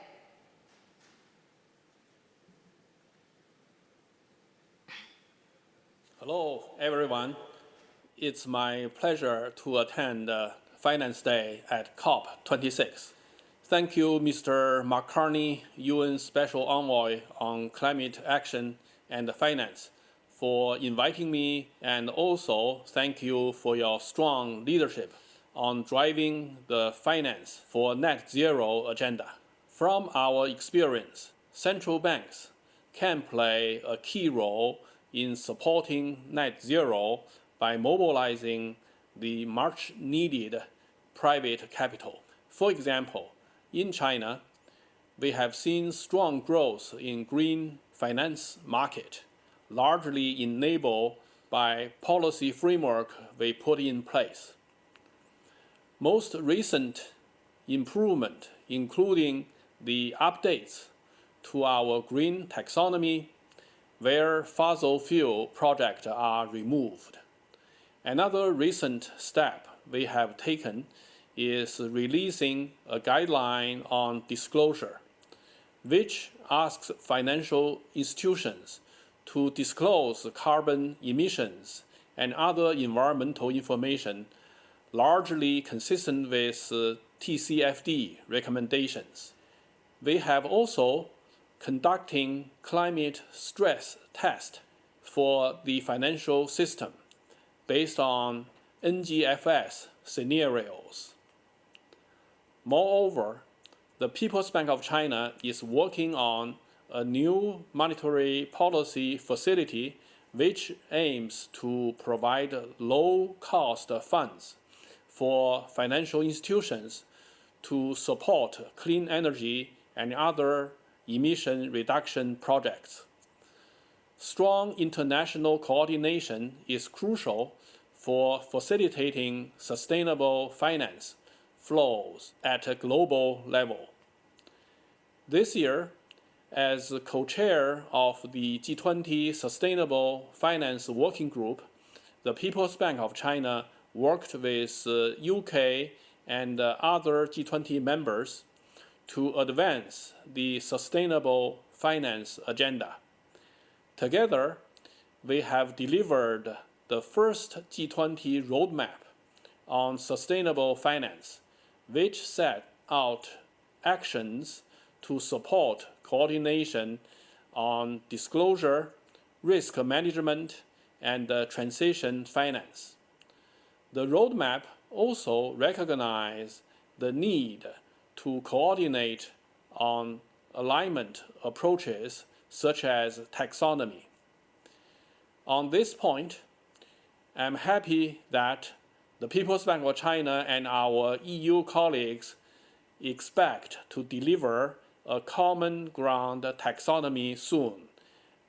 Hello, everyone. It's my pleasure to attend Finance Day at Cop26. Thank you, Mr. Mark Carney, UN Special Envoy on Climate Action and Finance, for inviting me, and also thank you for your strong leadership on driving the finance for net zero agenda. From our experience, central banks can play a key role in supporting net zero by mobilizing the much needed private capital. For example, in China, we have seen strong growth in green finance market, largely enabled by policy framework we put in place. most recent improvement, including the updates to our green taxonomy, where fossil fuel projects are removed. Another recent step we have taken is releasing a guideline on disclosure, which asks financial institutions to disclose carbon emissions and other environmental information largely consistent with TCFD recommendations. We have also conducting climate stress test for the financial system based on NGFS scenarios. Moreover, the People's Bank of China is working on a new monetary policy facility which aims to provide low-cost funds for financial institutions to support clean energy and other emission reduction projects. Strong international coordination is crucial for facilitating sustainable finance flows at a global level. This year, as co-chair of the G20 Sustainable Finance Working Group, the People's Bank of China worked with UK and other G20 members to advance the sustainable finance agenda. Together, we have delivered the first G20 roadmap on sustainable finance, which set out actions to support coordination on disclosure, risk management, and transition finance. The roadmap also recognizes the need to coordinate on alignment approaches such as taxonomy. On this point, I'm happy that the People's Bank of China and our EU colleagues expect to deliver a common ground taxonomy soon,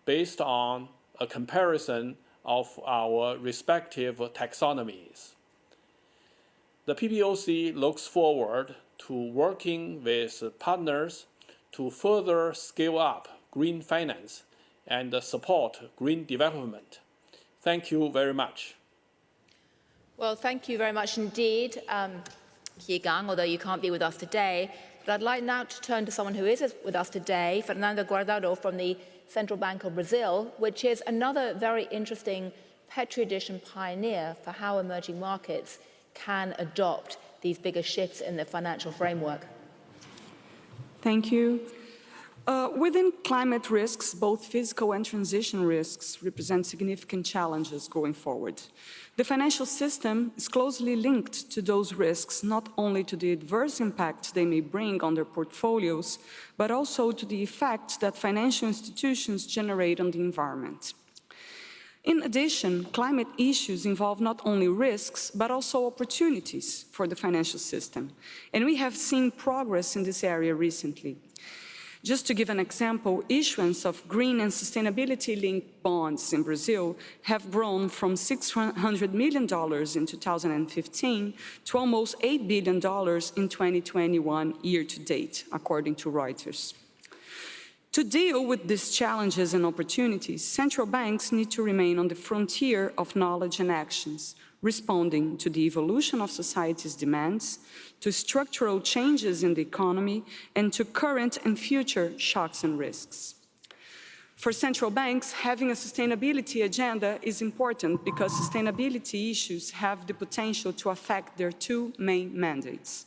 based on a comparison of our respective taxonomies. The PBOC looks forward to working with partners to further scale up green finance and support green development. Thank you very much. Well, thank you very much indeed, Gang, although you can't be with us today. But I'd like now to turn to someone who is with us today, Fernando Guardado from the Central Bank of Brazil, which is another very interesting Petri dish and pioneer for how emerging markets can adopt these bigger shifts in the financial framework. Thank you. Within climate risks, both physical and transition risks represent significant challenges going forward. The financial system is closely linked to those risks, not only to the adverse impacts they may bring on their portfolios, but also to the effects that financial institutions generate on the environment. In addition, climate issues involve not only risks, but also opportunities for the financial system. And we have seen progress in this area recently. Just to give an example, issuance of green and sustainability-linked bonds in Brazil have grown from $600 million in 2015 to almost $8 billion in 2021 year-to-date, according to Reuters. To deal with these challenges and opportunities, central banks need to remain on the frontier of knowledge and actions, responding to the evolution of society's demands, to structural changes in the economy, and to current and future shocks and risks. For central banks, having a sustainability agenda is important because sustainability issues have the potential to affect their two main mandates: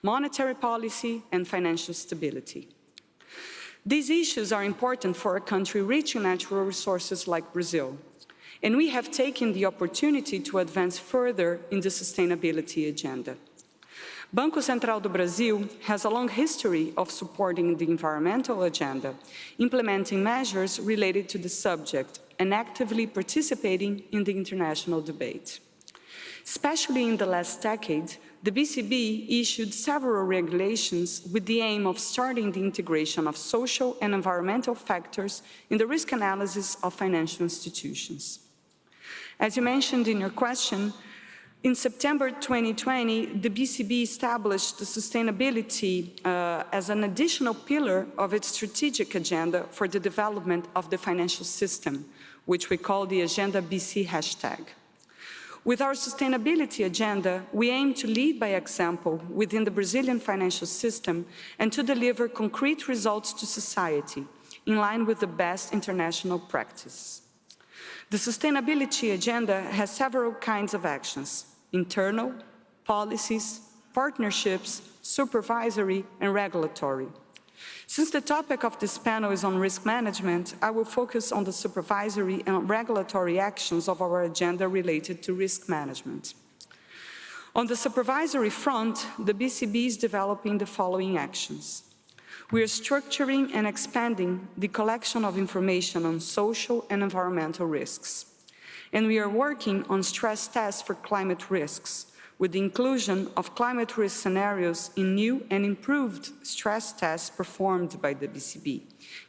monetary policy and financial stability. These issues are important for a country rich in natural resources like Brazil, and we have taken the opportunity to advance further in the sustainability agenda. Banco Central do Brasil has a long history of supporting the environmental agenda, implementing measures related to the subject, and actively participating in the international debate. Especially in the last decade, the BCB issued several regulations with the aim of starting the integration of social and environmental factors in the risk analysis of financial institutions. As you mentioned in your question, In September 2020, the BCB established the sustainability as an additional pillar of its strategic agenda for the development of the financial system, which we call the Agenda BC hashtag. With our sustainability agenda, we aim to lead by example within the Brazilian financial system and to deliver concrete results to society in line with the best international practice. The sustainability agenda has several kinds of actions: internal, policies, partnerships, supervisory, and regulatory. Since the topic of this panel is on risk management, I will focus on the supervisory and regulatory actions of our agenda related to risk management. On the supervisory front, the BCB is developing the following actions. We are structuring and expanding the collection of information on social and environmental risks. And we are working on stress tests for climate risks, with the inclusion of climate risk scenarios in new and improved stress tests performed by the BCB,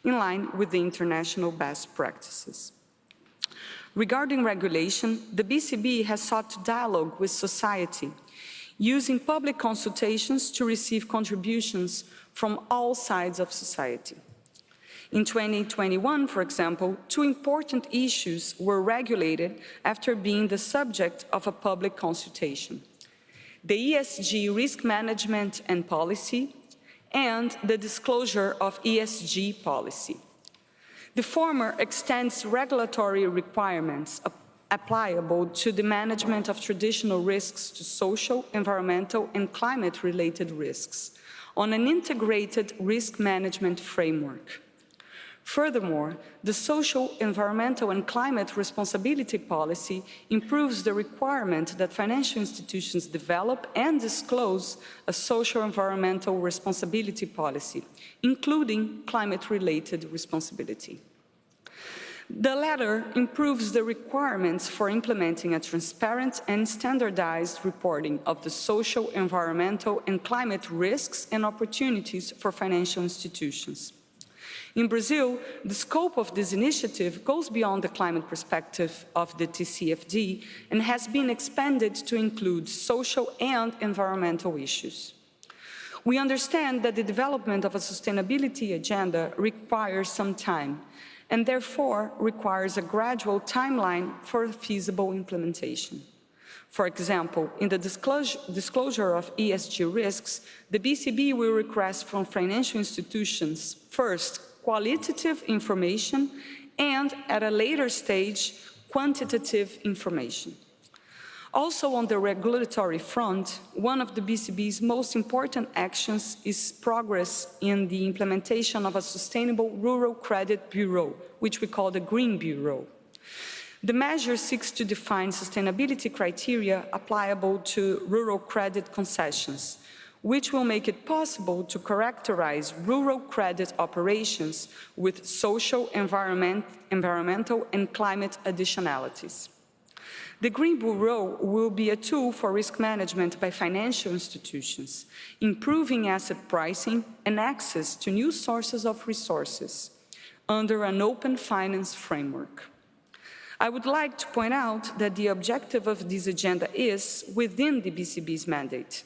in line with the international best practices. Regarding regulation, the BCB has sought to dialogue with society, using public consultations to receive contributions from all sides of society. In 2021, for example, 2 important issues were regulated after being the subject of a public consultation: the ESG risk management and policy, and the disclosure of ESG policy. The former extends regulatory requirements applicable to the management of traditional risks to social, environmental, and climate-related risks on an integrated risk management framework. Furthermore, the social, environmental, and climate responsibility policy improves the requirement that financial institutions develop and disclose a social environmental responsibility policy, including climate-related responsibility. The latter improves the requirements for implementing a transparent and standardized reporting of the social, environmental, and climate risks and opportunities for financial institutions. In Brazil, the scope of this initiative goes beyond the climate perspective of the TCFD and has been expanded to include social and environmental issues. We understand that the development of a sustainability agenda requires some time and therefore requires a gradual timeline for feasible implementation. For example, in the disclosure of ESG risks, the BCB will request from financial institutions, first, qualitative information, and at a later stage, quantitative information. Also on the regulatory front, one of the BCB's most important actions is progress in the implementation of a sustainable rural credit bureau, which we call the Green Bureau. The measure seeks to define sustainability criteria applicable to rural credit concessions, which will make it possible to characterize rural credit operations with social, environmental, and climate additionalities. The Green Bureau will be a tool for risk management by financial institutions, improving asset pricing and access to new sources of resources under an open finance framework. I would like to point out that the objective of this agenda is, within the BCB's mandate,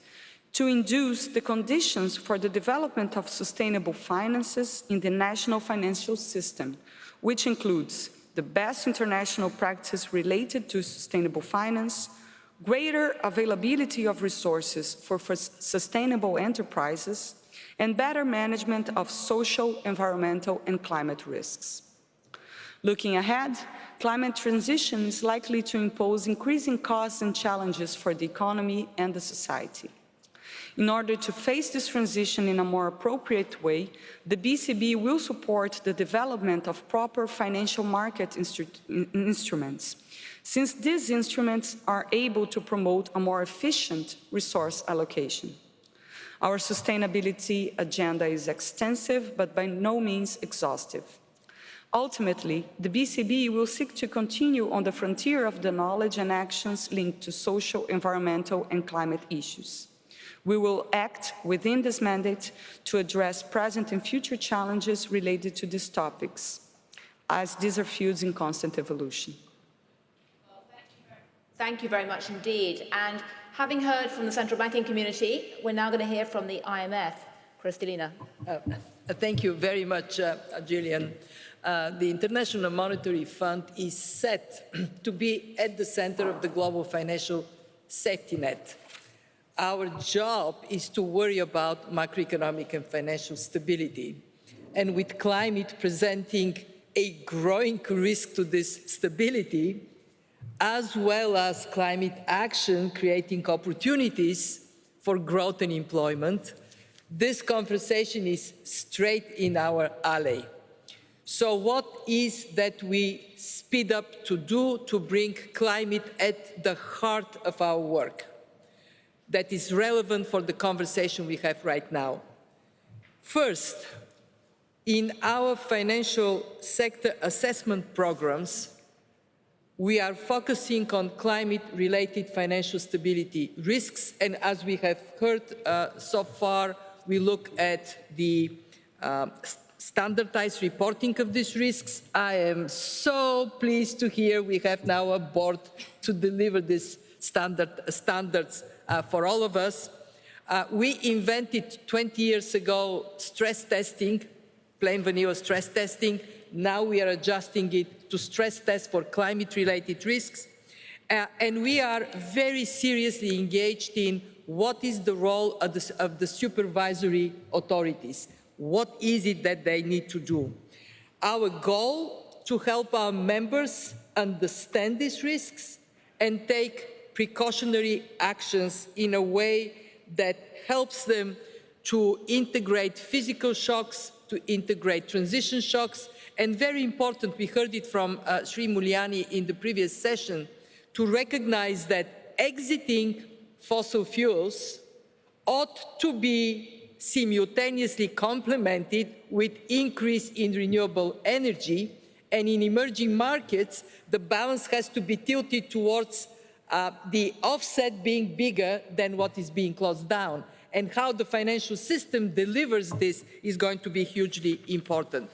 to induce the conditions for the development of sustainable finances in the national financial system, which includes the best international practice related to sustainable finance, greater availability of resources for sustainable enterprises, and better management of social, environmental, and climate risks. Looking ahead, climate transition is likely to impose increasing costs and challenges for the economy and the society. In order to face this transition in a more appropriate way, the BCB will support the development of proper financial market instruments, since these instruments are able to promote a more efficient resource allocation. Our sustainability agenda is extensive, but by no means exhaustive. Ultimately, the BCB will seek to continue on the frontier of the knowledge and actions linked to social, environmental, and climate issues. We will act within this mandate to address present and future challenges related to these topics, as these are fields in constant evolution. Thank you very much indeed. And having heard from the central banking community, we're now going to hear from the IMF. Kristalina. Thank you very much, Gillian. The International Monetary Fund is set to be at the center of the global financial safety net. Our job is to worry about macroeconomic and financial stability. And with climate presenting a growing risk to this stability, as well as climate action creating opportunities for growth and employment, this conversation is straight in our alley. So what is that we speed up to do to bring climate at the heart of our work that is relevant for the conversation we have right now? First, in our financial sector assessment programs, we are focusing on climate-related financial stability risks, and as we have heard so far, we look at the standardized reporting of these risks. I am so pleased to hear we have now a board to deliver these standards for all of us. We invented 20 years ago stress testing, plain vanilla stress testing. Now we are adjusting it to stress test for climate-related risks. And we are very seriously engaged in what is the role of the supervisory authorities. What is it that they need to do? Our goal to help our members understand these risks and take precautionary actions in a way that helps them to integrate physical shocks, to integrate transition shocks, and very important, we heard it from Srimalyani in the previous session, to recognize that exiting fossil fuels ought to be simultaneously complemented with increase in renewable energy, and in emerging markets, the balance has to be tilted towards the offset being bigger than what is being closed down. And how the financial system delivers this is going to be hugely important.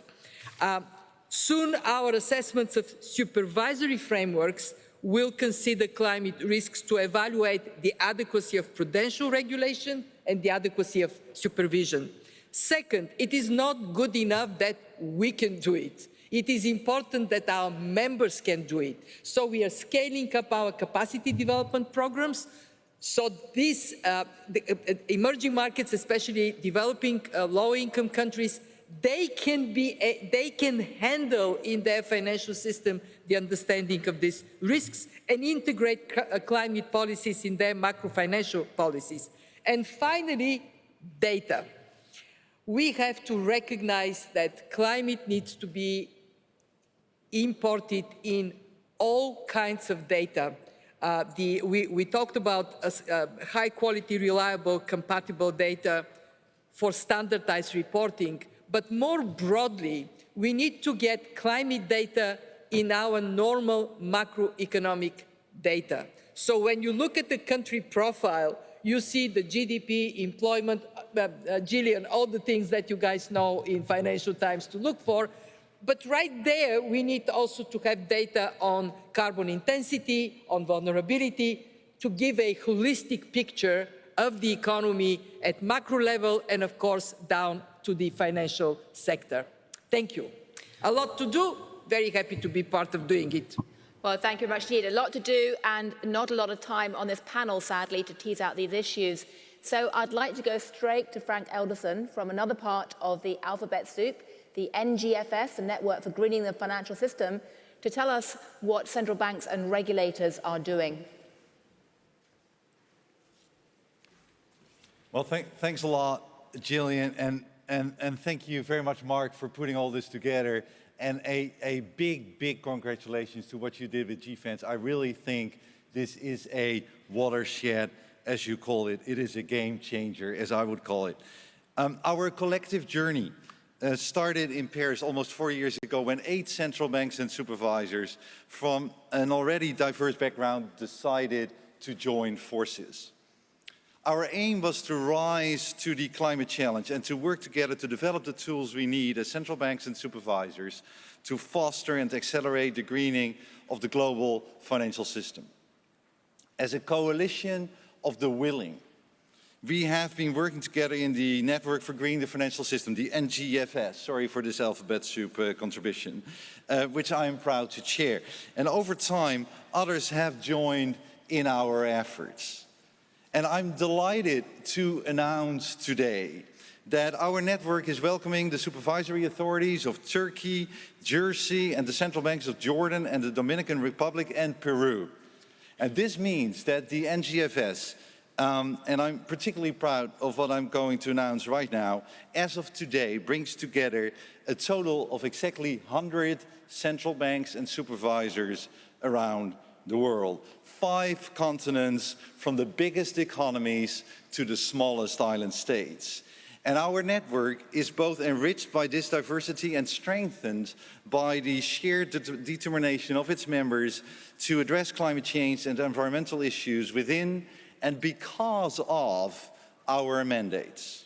Soon, our assessments of supervisory frameworks will consider climate risks to evaluate the adequacy of prudential regulation and the adequacy of supervision. Second, it is not good enough that we can do it. It is important that our members can do it. So we are scaling up our capacity development programs. So these emerging markets, especially developing low-income countries, they can handle in their financial system the understanding of these risks and integrate climate policies in their macro-financial policies. And finally, data. We have to recognize that climate needs to be imported in all kinds of data. We talked about high-quality, reliable, compatible data for standardized reporting. But more broadly, we need to get climate data in our normal macroeconomic data. So when you look at the country profile, you see the GDP, employment, Gillian, all the things that you guys know in Financial Times to look for. But right there, we need also to have data on carbon intensity, on vulnerability, to give a holistic picture of the economy at macro level and, of course, down to the financial sector. Thank you. A lot to do. Very happy to be part of doing it. Well, thank you very much indeed. A lot to do and not a lot of time on this panel, sadly, to tease out these issues. So I'd like to go straight to Frank Elderson from another part of the alphabet soup, the NGFS, the Network for Greening the Financial System, to tell us what central banks and regulators are doing. Well, thanks a lot, Gillian, and thank you very much, Mark, for putting all this together. And a big congratulations to what you did with GFANS. I really think this is a watershed, as you call it. It is a game changer, as I would call it. Our collective journey started in Paris almost 4 years ago when 8 central banks and supervisors from an already diverse background decided to join forces. Our aim was to rise to the climate challenge and to work together to develop the tools we need as central banks and supervisors to foster and accelerate the greening of the global financial system. as a coalition of the willing. We have been working together in the Network for Greening the Financial System, the NGFS, sorry for this alphabet soup contribution, which I am proud to chair. And over time, others have joined in our efforts. And I'm delighted to announce today that our network is welcoming the supervisory authorities of Turkey, Jersey, and the central banks of Jordan and the Dominican Republic and Peru. And this means that the NGFS, and I'm particularly proud of what I'm going to announce right now, as of today brings together a total of exactly 100 central banks and supervisors around the world. 5 continents, from the biggest economies to the smallest island states. And our network is both enriched by this diversity and strengthened by the shared determination of its members to address climate change and environmental issues within and because of our mandates.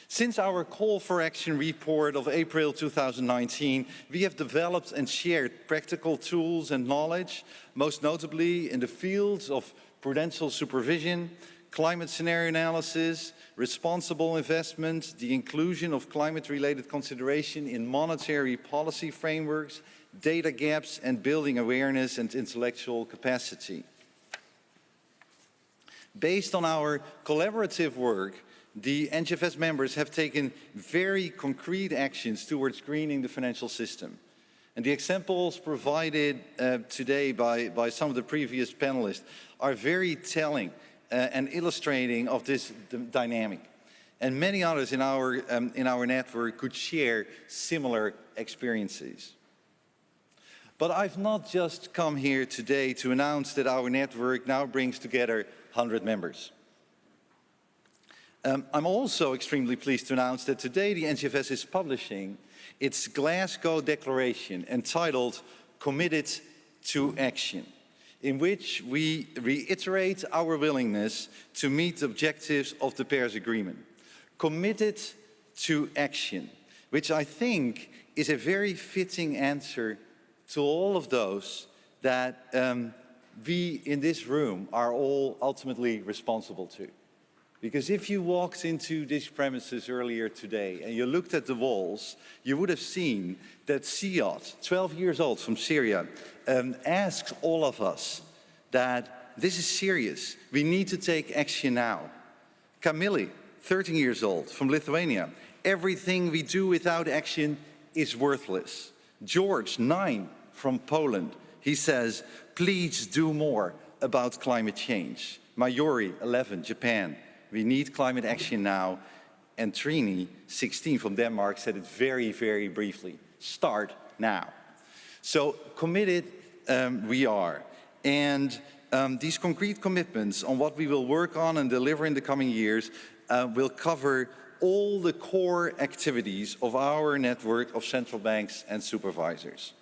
Since our call for action report of April 2019, we have developed and shared practical tools and knowledge, most notably in the fields of prudential supervision, climate scenario analysis, responsible investment, the inclusion of climate-related consideration in monetary policy frameworks, data gaps, and building awareness and intellectual capacity. Based on our collaborative work, the NGFS members have taken very concrete actions towards greening the financial system. And the examples provided today by some of the previous panelists are very telling and illustrating of this dynamic. And many others in our network could share similar experiences. But I've not just come here today to announce that our network now brings together 100 members. I'm also extremely pleased to announce that today the NGFS is publishing its Glasgow Declaration entitled Committed to Action, in which we reiterate our willingness to meet the objectives of the Paris Agreement. Committed to action, which I think is a very fitting answer to all of those that we in this room are all ultimately responsible to. Because if you walked into these premises earlier today and you looked at the walls, you would have seen that Siad, 12 years old from Syria, asks all of us that this is serious. We need to take action now. Camille, 13 years old from Lithuania, everything we do without action is worthless. George, 9, from Poland, he says, please do more about climate change. Mayuri, 11, Japan, we need climate action now. And Trini, 16, from Denmark, said it very, very briefly, start now. So committed we are. And these concrete commitments on what we will work on and deliver in the coming years will cover all the core activities of our network of central banks and supervisors.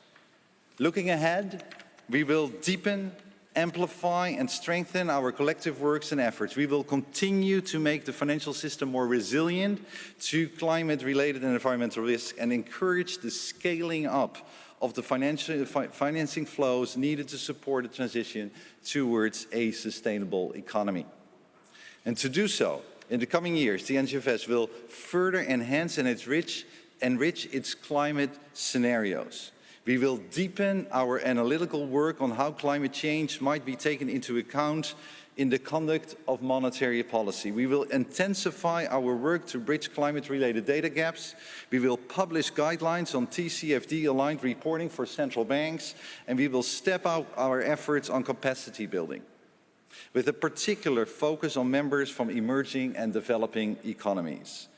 Looking ahead, we will deepen, amplify and strengthen our collective works and efforts. We will continue to make the financial system more resilient to climate-related and environmental risks and encourage the scaling up of the financing flows needed to support the transition towards a sustainable economy. And to do so, in the coming years, the NGFS will further enhance and enrich its climate scenarios. We will deepen our analytical work on how climate change might be taken into account in the conduct of monetary policy. We will intensify our work to bridge climate-related data gaps. We will publish guidelines on TCFD-aligned reporting for central banks, and we will step up our efforts on capacity building, with a particular focus on members from emerging and developing economies.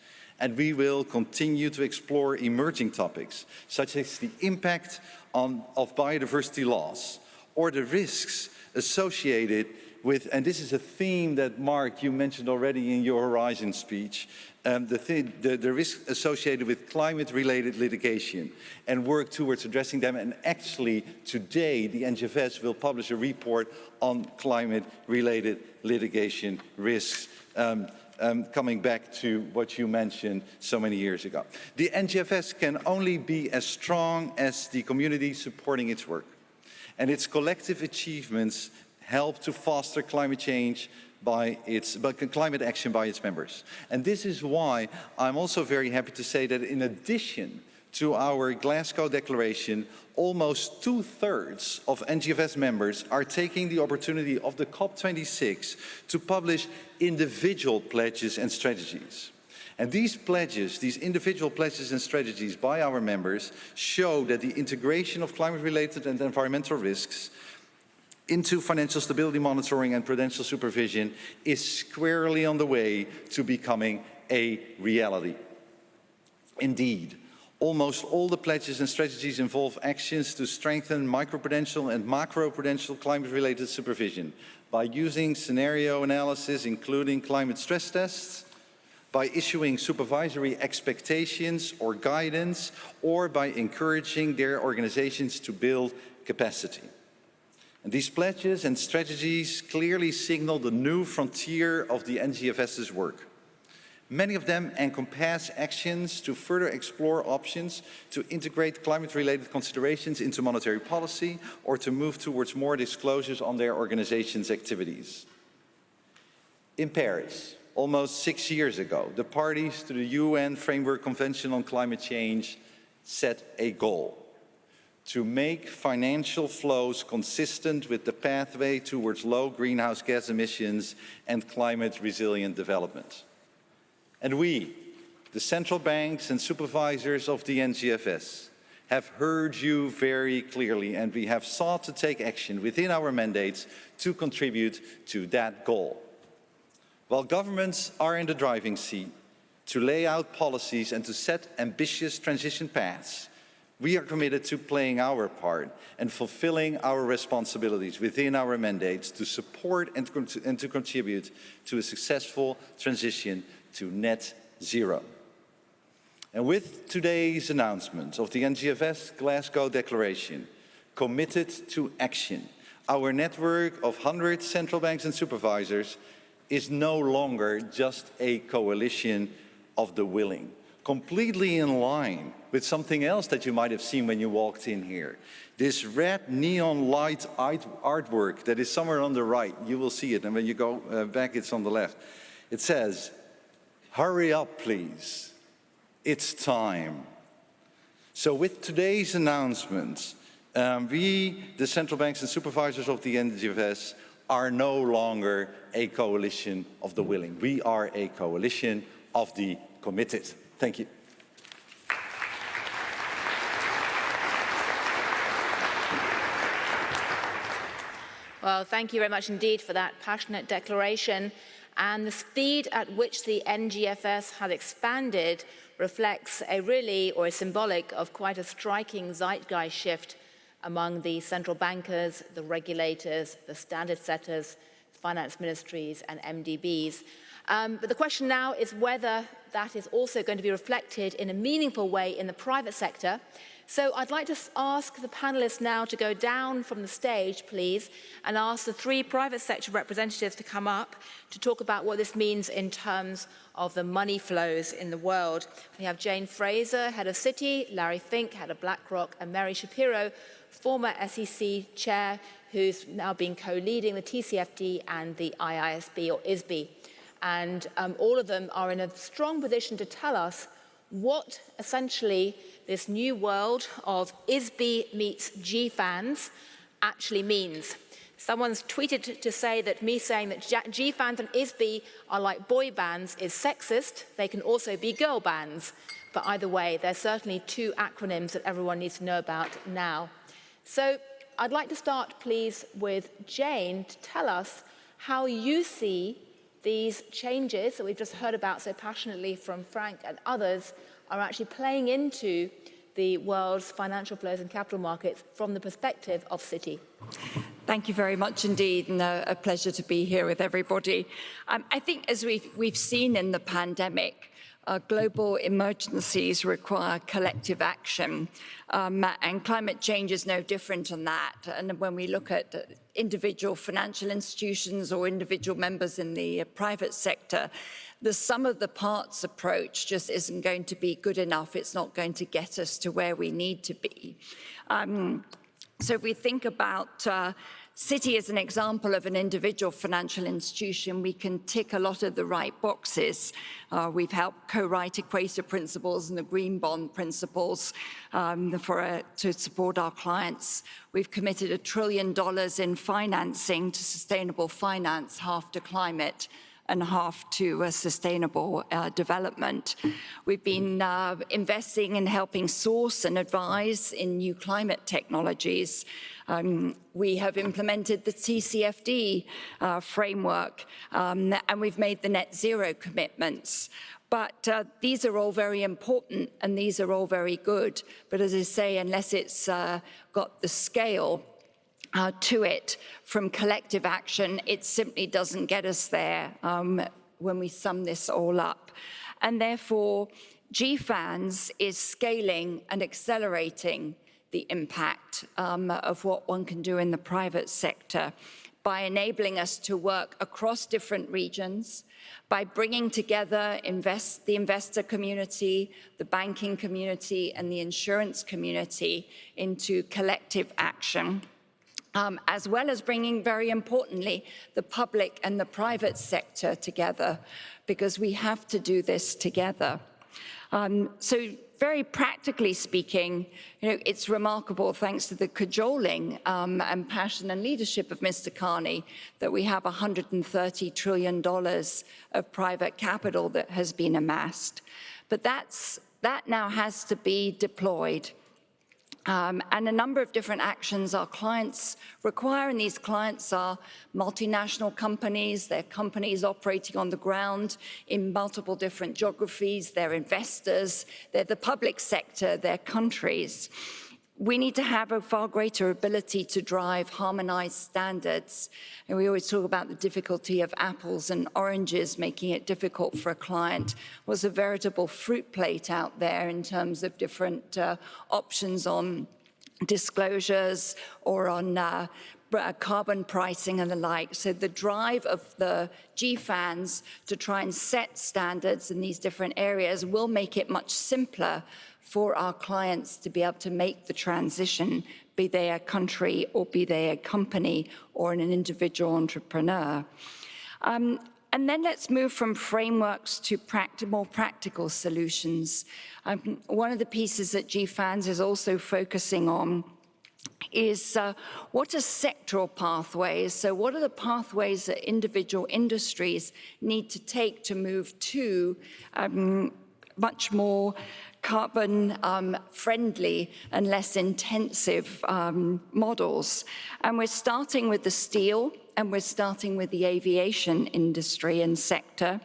And we will continue to explore emerging topics, such as the impact of biodiversity loss, or the risks associated with, and this is a theme that, Mark, you mentioned already in your Horizon speech, the risks associated with climate-related litigation, and work towards addressing them. And actually, today, the NGFS will publish a report on climate-related litigation risks, coming back to what you mentioned so many years ago. The NGFS can only be as strong as the community supporting its work, and its collective achievements help to foster climate change climate action by its members. And this is why I'm also very happy to say that in addition to our Glasgow Declaration, almost 2/3 of NGFS members are taking the opportunity of the COP26 to publish individual pledges and strategies. And these pledges, these individual pledges and strategies by our members show that the integration of climate-related and environmental risks into financial stability monitoring and prudential supervision is squarely on the way to becoming a reality. Indeed, almost all the pledges and strategies involve actions to strengthen microprudential and macroprudential climate-related supervision by using scenario analysis, including climate stress tests, by issuing supervisory expectations or guidance, or by encouraging their organizations to build capacity. And these pledges and strategies clearly signal the new frontier of the NGFS's work. Many of them encompass actions to further explore options to integrate climate-related considerations into monetary policy or to move towards more disclosures on their organization's activities. In Paris, almost 6 years ago, the parties to the UN Framework Convention on Climate Change set a goal to make financial flows consistent with the pathway towards low greenhouse gas emissions and climate-resilient development. And we, the central banks and supervisors of the NGFS, have heard you very clearly, and we have sought to take action within our mandates to contribute to that goal. While governments are in the driving seat to lay out policies and to set ambitious transition paths, we are committed to playing our part and fulfilling our responsibilities within our mandates to support and to contribute to a successful transition to net zero. And with today's announcement of the NGFS Glasgow Declaration, committed to action, our network of 100 central banks and supervisors is no longer just a coalition of the willing, completely in line with something else that you might have seen when you walked in here. This red neon light artwork that is somewhere on the right, you will see it, and when you go back, it's on the left. It says, "Hurry up, please. It's time." So with today's announcement, we, the central banks and supervisors of the NGFS, are no longer a coalition of the willing. We are a coalition of the committed. Thank you. Well, thank you very much indeed for that passionate declaration. And the speed at which the NGFS has expanded reflects a really, or is symbolic of quite a striking zeitgeist shift among the central bankers, the regulators, the standard setters, finance ministries and MDBs. But the question now is whether that is also going to be reflected in a meaningful way in the private sector. So I'd like to ask the panelists now to go down from the stage, please, and ask the three private sector representatives to come up to talk about what this means in terms of the money flows in the world. We have Jane Fraser, head of Citi, Larry Fink, head of BlackRock, and Mary Shapiro, former SEC chair, who's now been co-leading the TCFD and the IISB or ISB. And all of them are in a strong position to tell us what essentially this new world of ISB meets GFANs actually means. Someone's tweeted to say that me saying that GFANs and ISB are like boy bands is sexist. They can also be girl bands. But either way, they're certainly two acronyms that everyone needs to know about now. So I'd like to start, please, with Jane to tell us how you see these changes that we've just heard about so passionately from Frank and others are actually playing into the world's financial flows and capital markets from the perspective of Citi. Thank you very much indeed, and a pleasure to be here with everybody. I think as we've seen in the pandemic, global emergencies require collective action, and climate change is no different on that. And when we look at individual financial institutions or individual members in the private sector, the sum of the parts approach just isn't going to be good enough. It's not going to get us to where we need to be. So if we think about Citi is an example of an individual financial institution. We can tick a lot of the right boxes. We've helped co-write Equator Principles and the Green Bond Principles to support our clients. We've committed $1 trillion in financing to sustainable finance, half to climate and half to sustainable development. We've been investing in helping source and advise in new climate technologies. We have implemented the TCFD framework, and we've made the net zero commitments. But these are all very important, and these are all very good. But as I say, unless it's got the scale to it from collective action, it simply doesn't get us there when we sum this all up. And therefore, GFANZ is scaling and accelerating the impact of what one can do in the private sector by enabling us to work across different regions, by bringing together the investor community, the banking community, and the insurance community into collective action. As well as bringing, very importantly, the public and the private sector together, because we have to do this together. So very practically speaking, it's remarkable, thanks to the cajoling and passion and leadership of Mr. Carney, that we have $130 trillion of private capital that has been amassed. But that now has to be deployed. And a number of different actions our clients require, and these clients are multinational companies, they're companies operating on the ground in multiple different geographies, they're investors, they're the public sector, they're countries. We need to have a far greater ability to drive harmonized standards. And we always talk about the difficulty of apples and oranges, making it difficult for a client. Was a veritable fruit plate out there in terms of different options on disclosures or on carbon pricing and the like. So the drive of the GFANZ to try and set standards in these different areas will make it much simpler for our clients to be able to make the transition, be they a country or be they a company or an individual entrepreneur. And then let's move from frameworks to more practical solutions. One of the pieces that GFANZ is also focusing on is what are sectoral pathways? So what are the pathways that individual industries need to take to move to much more carbon-friendly and less intensive models? And we're starting with the steel, and we're starting with the aviation industry and sector,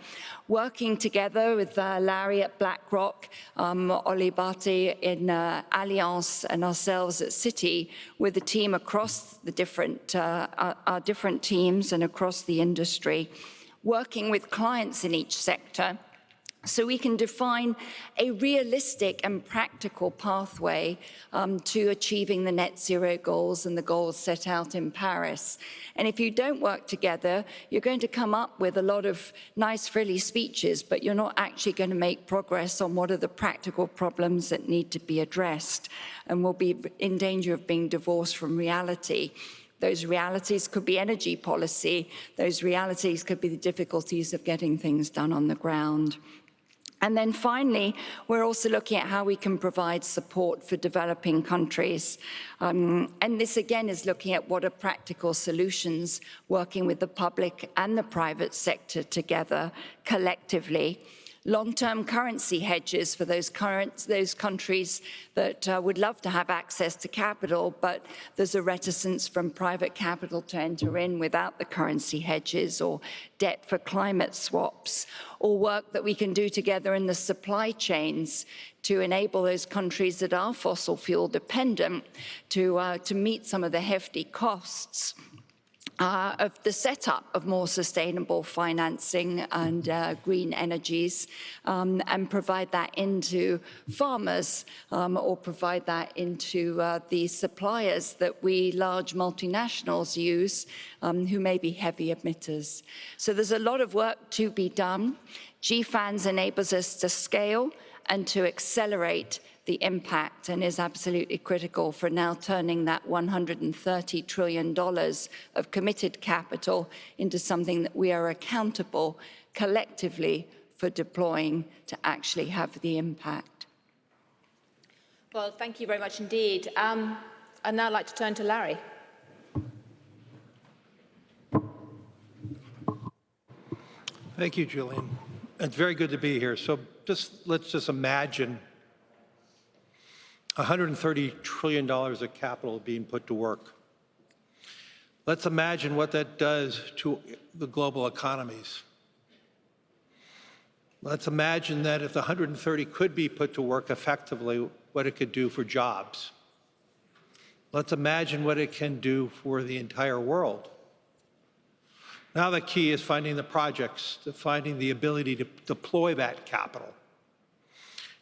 working together with Larry at BlackRock, Oli Bhatti in Allianz, and ourselves at Citi, with the team across the different, our different teams and across the industry, working with clients in each sector, so we can define a realistic and practical pathway to achieving the net zero goals and the goals set out in Paris. And if you don't work together, you're going to come up with a lot of nice, frilly speeches, but you're not actually going to make progress on what are the practical problems that need to be addressed, and will be in danger of being divorced from reality. Those realities could be energy policy. Those realities could be the difficulties of getting things done on the ground. And then finally, we're also looking at how we can provide support for developing countries. And this again is looking at what are practical solutions, working with the public and the private sector together collectively. Long-term currency hedges for those countries that would love to have access to capital, but there's a reticence from private capital to enter in without the currency hedges, or debt for climate swaps, or work that we can do together in the supply chains to enable those countries that are fossil fuel dependent to meet some of the hefty costs of the setup of more sustainable financing and green energies, and provide that into farmers, or provide that into the suppliers that we large multinationals use, who may be heavy emitters. So there's a lot of work to be done. GFANZ enables us to scale and to accelerate the impact and is absolutely critical for now turning that $130 trillion of committed capital into something that we are accountable collectively for deploying to actually have the impact. Well, thank you very much indeed. I'd now like to turn to Larry. Thank you, Julian. It's very good to be here. So let's just imagine $130 trillion of capital being put to work. Let's imagine what that does to the global economies. Let's imagine that if the 130 could be put to work effectively, what it could do for jobs. Let's imagine what it can do for the entire world. Now the key is finding the projects, finding the ability to deploy that capital.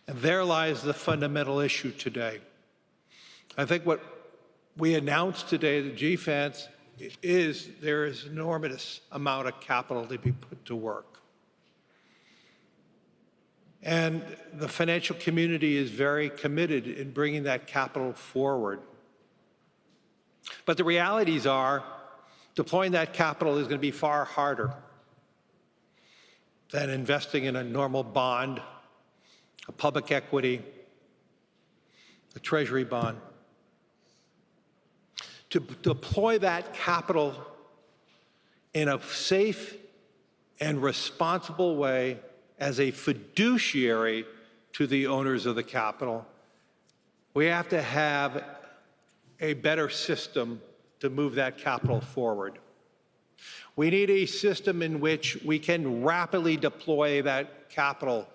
And there lies the fundamental issue today. I think what we announced today at the GFANZ is there is an enormous amount of capital to be put to work. And the financial community is very committed in bringing that capital forward. But the realities are, deploying that capital is going to be far harder than investing in a normal bond, a public equity, a treasury bond. To deploy that capital in a safe and responsible way as a fiduciary to the owners of the capital, we have to have a better system to move that capital forward. We need a system in which we can rapidly deploy that capital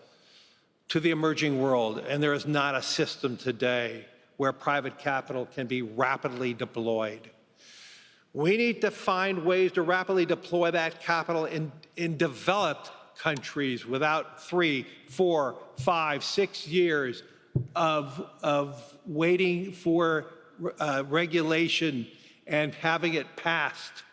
to the emerging world, and there is not a system today where private capital can be rapidly deployed. We need to find ways to rapidly deploy that capital in developed countries without 3, 4, 5, 6 years of waiting for regulation and having it passed.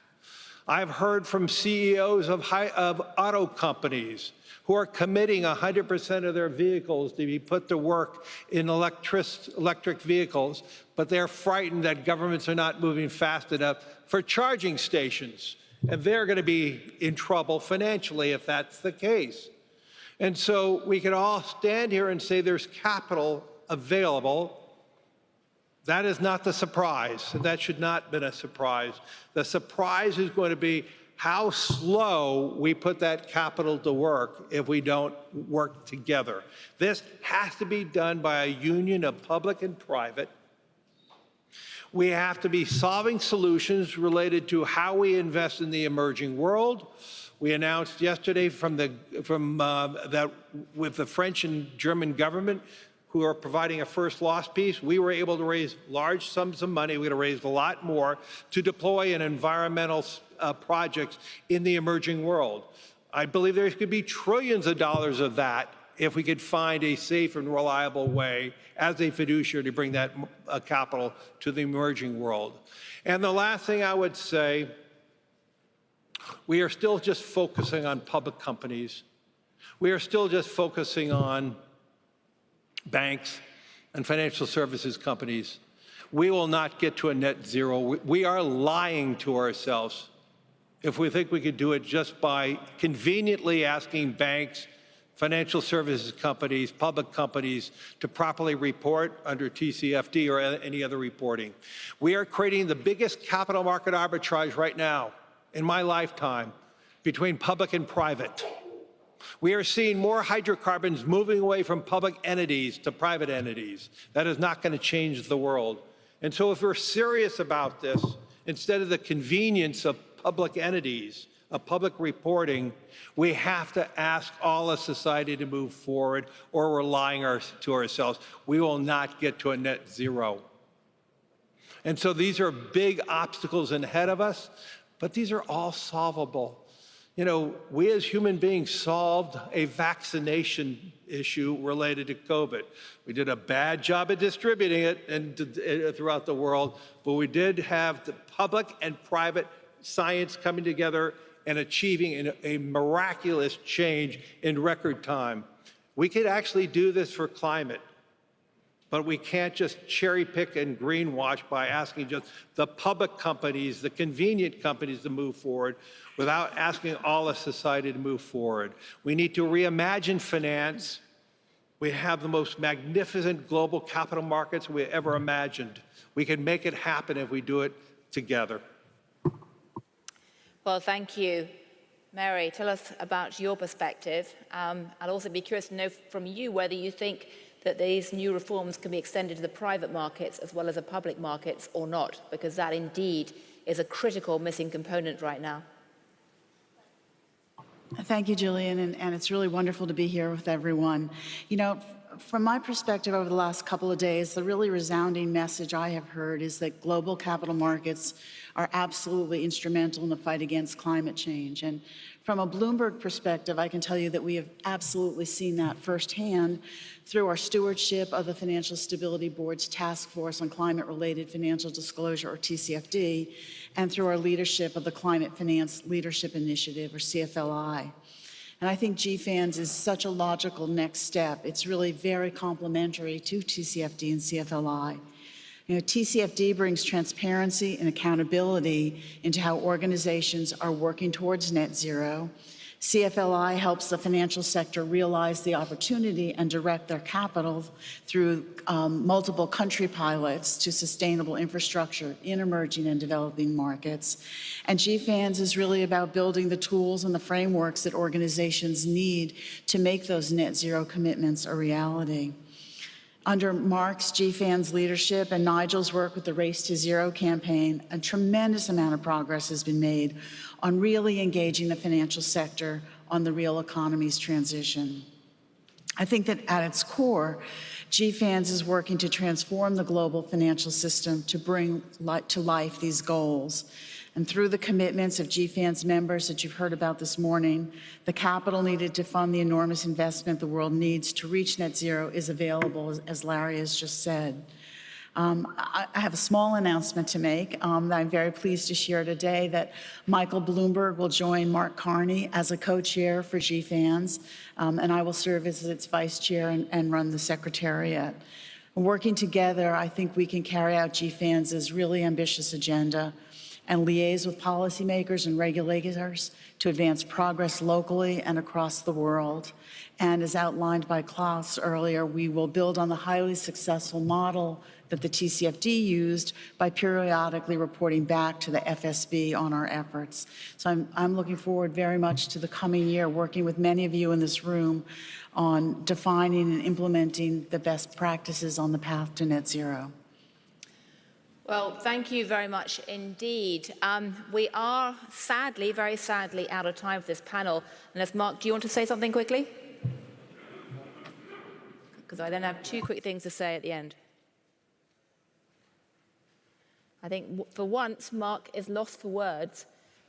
I've heard from CEOs of auto companies who are committing 100% of their vehicles to be put to work in electric vehicles, but they're frightened that governments are not moving fast enough for charging stations. And they're going to be in trouble financially if that's the case. And so we can all stand here and say there's capital available. That is not the surprise, and that should not have been a surprise. The surprise is going to be how slow we put that capital to work if we don't work together. This has to be done by a union of public and private. We have to be solving solutions related to how we invest in the emerging world. We announced yesterday that with the French and German government, who are providing a first loss piece, we were able to raise large sums of money. We're going to raise a lot more to deploy in environmental projects in the emerging world. I believe there could be trillions of dollars of that if we could find a safe and reliable way as a fiduciary to bring that capital to the emerging world. And the last thing I would say, we are still just focusing on public companies. We are still just focusing on banks and financial services companies. We will not get to a net zero. We are lying to ourselves if we think we could do it just by conveniently asking banks, financial services companies, public companies to properly report under TCFD or any other reporting. We are creating the biggest capital market arbitrage right now in my lifetime between public and private. We are seeing more hydrocarbons moving away from public entities to private entities. That is not going to change the world. And so if we're serious about this, instead of the convenience of public entities, of public reporting, we have to ask all of society to move forward, or we're lying to ourselves. We will not get to a net zero. And so these are big obstacles ahead of us, but these are all solvable. You know, we as human beings solved a vaccination issue related to COVID. We did a bad job at distributing it throughout the world, but we did have the public and private science coming together and achieving a miraculous change in record time. We could actually do this for climate, but we can't just cherry pick and greenwash by asking just the public companies, the convenient companies to move forward without asking all of society to move forward. We need to reimagine finance. We have the most magnificent global capital markets we ever imagined. We can make it happen if we do it together. Well, thank you. Mary, tell us about your perspective. I'd also be curious to know from you whether you think that these new reforms can be extended to the private markets as well as the public markets or not, because that indeed is a critical missing component right now. Thank you, Gillian, and it's really wonderful to be here with everyone. You know, from my perspective over the last couple of days, the really resounding message I have heard is that global capital markets are absolutely instrumental in the fight against climate change. And from a Bloomberg perspective, I can tell you that we have absolutely seen that firsthand through our stewardship of the Financial Stability Board's Task Force on Climate-Related Financial Disclosure, or TCFD, and through our leadership of the Climate Finance Leadership Initiative, or CFLI. And I think GFANZ is such a logical next step. It's really very complementary to TCFD and CFLI. You know, TCFD brings transparency and accountability into how organizations are working towards net zero. CFLI helps the financial sector realize the opportunity and direct their capital through multiple country pilots to sustainable infrastructure in emerging and developing markets. And GFANZ is really about building the tools and the frameworks that organizations need to make those net zero commitments a reality. Under Mark's, GFANZ leadership and Nigel's work with the Race to Zero campaign, a tremendous amount of progress has been made on really engaging the financial sector on the real economy's transition. I think that at its core, GFANZ is working to transform the global financial system to bring to life these goals. And through the commitments of GFANZ members that you've heard about this morning, the capital needed to fund the enormous investment the world needs to reach net zero is available, as Larry has just said. I have a small announcement to make that I'm very pleased to share today, that Michael Bloomberg will join Mark Carney as a co-chair for GFANZ, and I will serve as its vice chair and run the secretariat. Working together, I think we can carry out GFANZ's really ambitious agenda and liaise with policymakers and regulators to advance progress locally and across the world. And as outlined by Klaus earlier, we will build on the highly successful model that the TCFD used by periodically reporting back to the FSB on our efforts. So I'm looking forward very much to the coming year, working with many of you in this room on defining and implementing the best practices on the path to net zero. Well, thank you very much indeed. We are sadly, very sadly, out of time for this panel. Unless, Mark, do you want to say something quickly? Because I then have two quick things to say at the end. I think for once, Mark is lost for words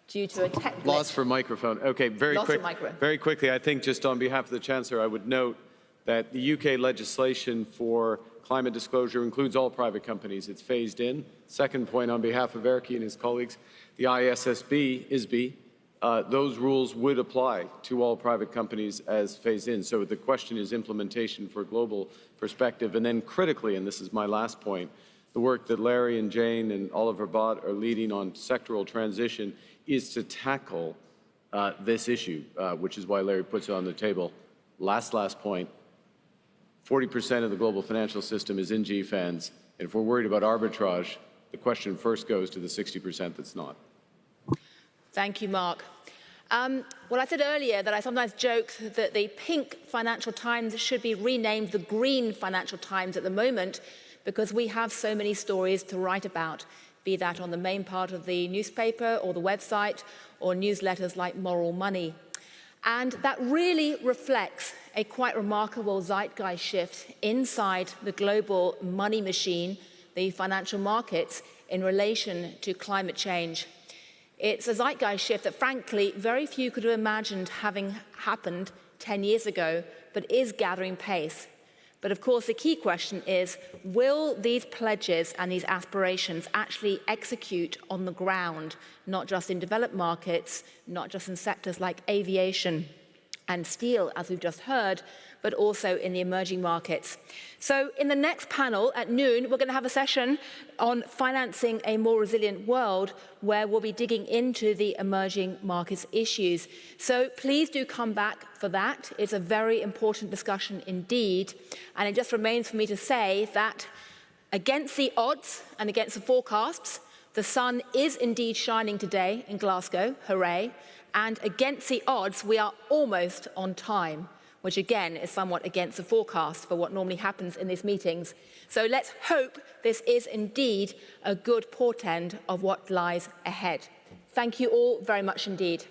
due to a technical... Lost for microphone. Okay, very quickly, I think just on behalf of the Chancellor, I would note that the UK legislation for climate disclosure includes all private companies. It's phased in. Second point, on behalf of Erky and his colleagues, the ISSB, those rules would apply to all private companies as phased in. So the question is implementation for a global perspective. And then critically, and this is my last point, the work that Larry and Jane and Oliver Bott are leading on sectoral transition is to tackle this issue, which is why Larry puts it on the table. Last point. 40% of the global financial system is in GFANZ. And if we're worried about arbitrage, the question first goes to the 60% that's not. Thank you, Mark. Well, I said earlier that I sometimes joke that the pink Financial Times should be renamed the green Financial Times at the moment, because we have so many stories to write about, be that on the main part of the newspaper or the website or newsletters like Moral Money. And that really reflects a quite remarkable zeitgeist shift inside the global money machine, the financial markets, in relation to climate change. It's a zeitgeist shift that, frankly, very few could have imagined having happened 10 years ago, but is gathering pace. But of course, the key question is, will these pledges and these aspirations actually execute on the ground, not just in developed markets, not just in sectors like aviation and steel, as we've just heard, but also in the emerging markets. So in the next panel at noon, we're going to have a session on financing a more resilient world, where we'll be digging into the emerging markets issues. So please do come back for that. It's a very important discussion indeed. And it just remains for me to say that against the odds and against the forecasts, the sun is indeed shining today in Glasgow, hooray. And against the odds, we are almost on time, which again is somewhat against the forecast for what normally happens in these meetings. So let's hope this is indeed a good portend of what lies ahead. Thank you all very much indeed.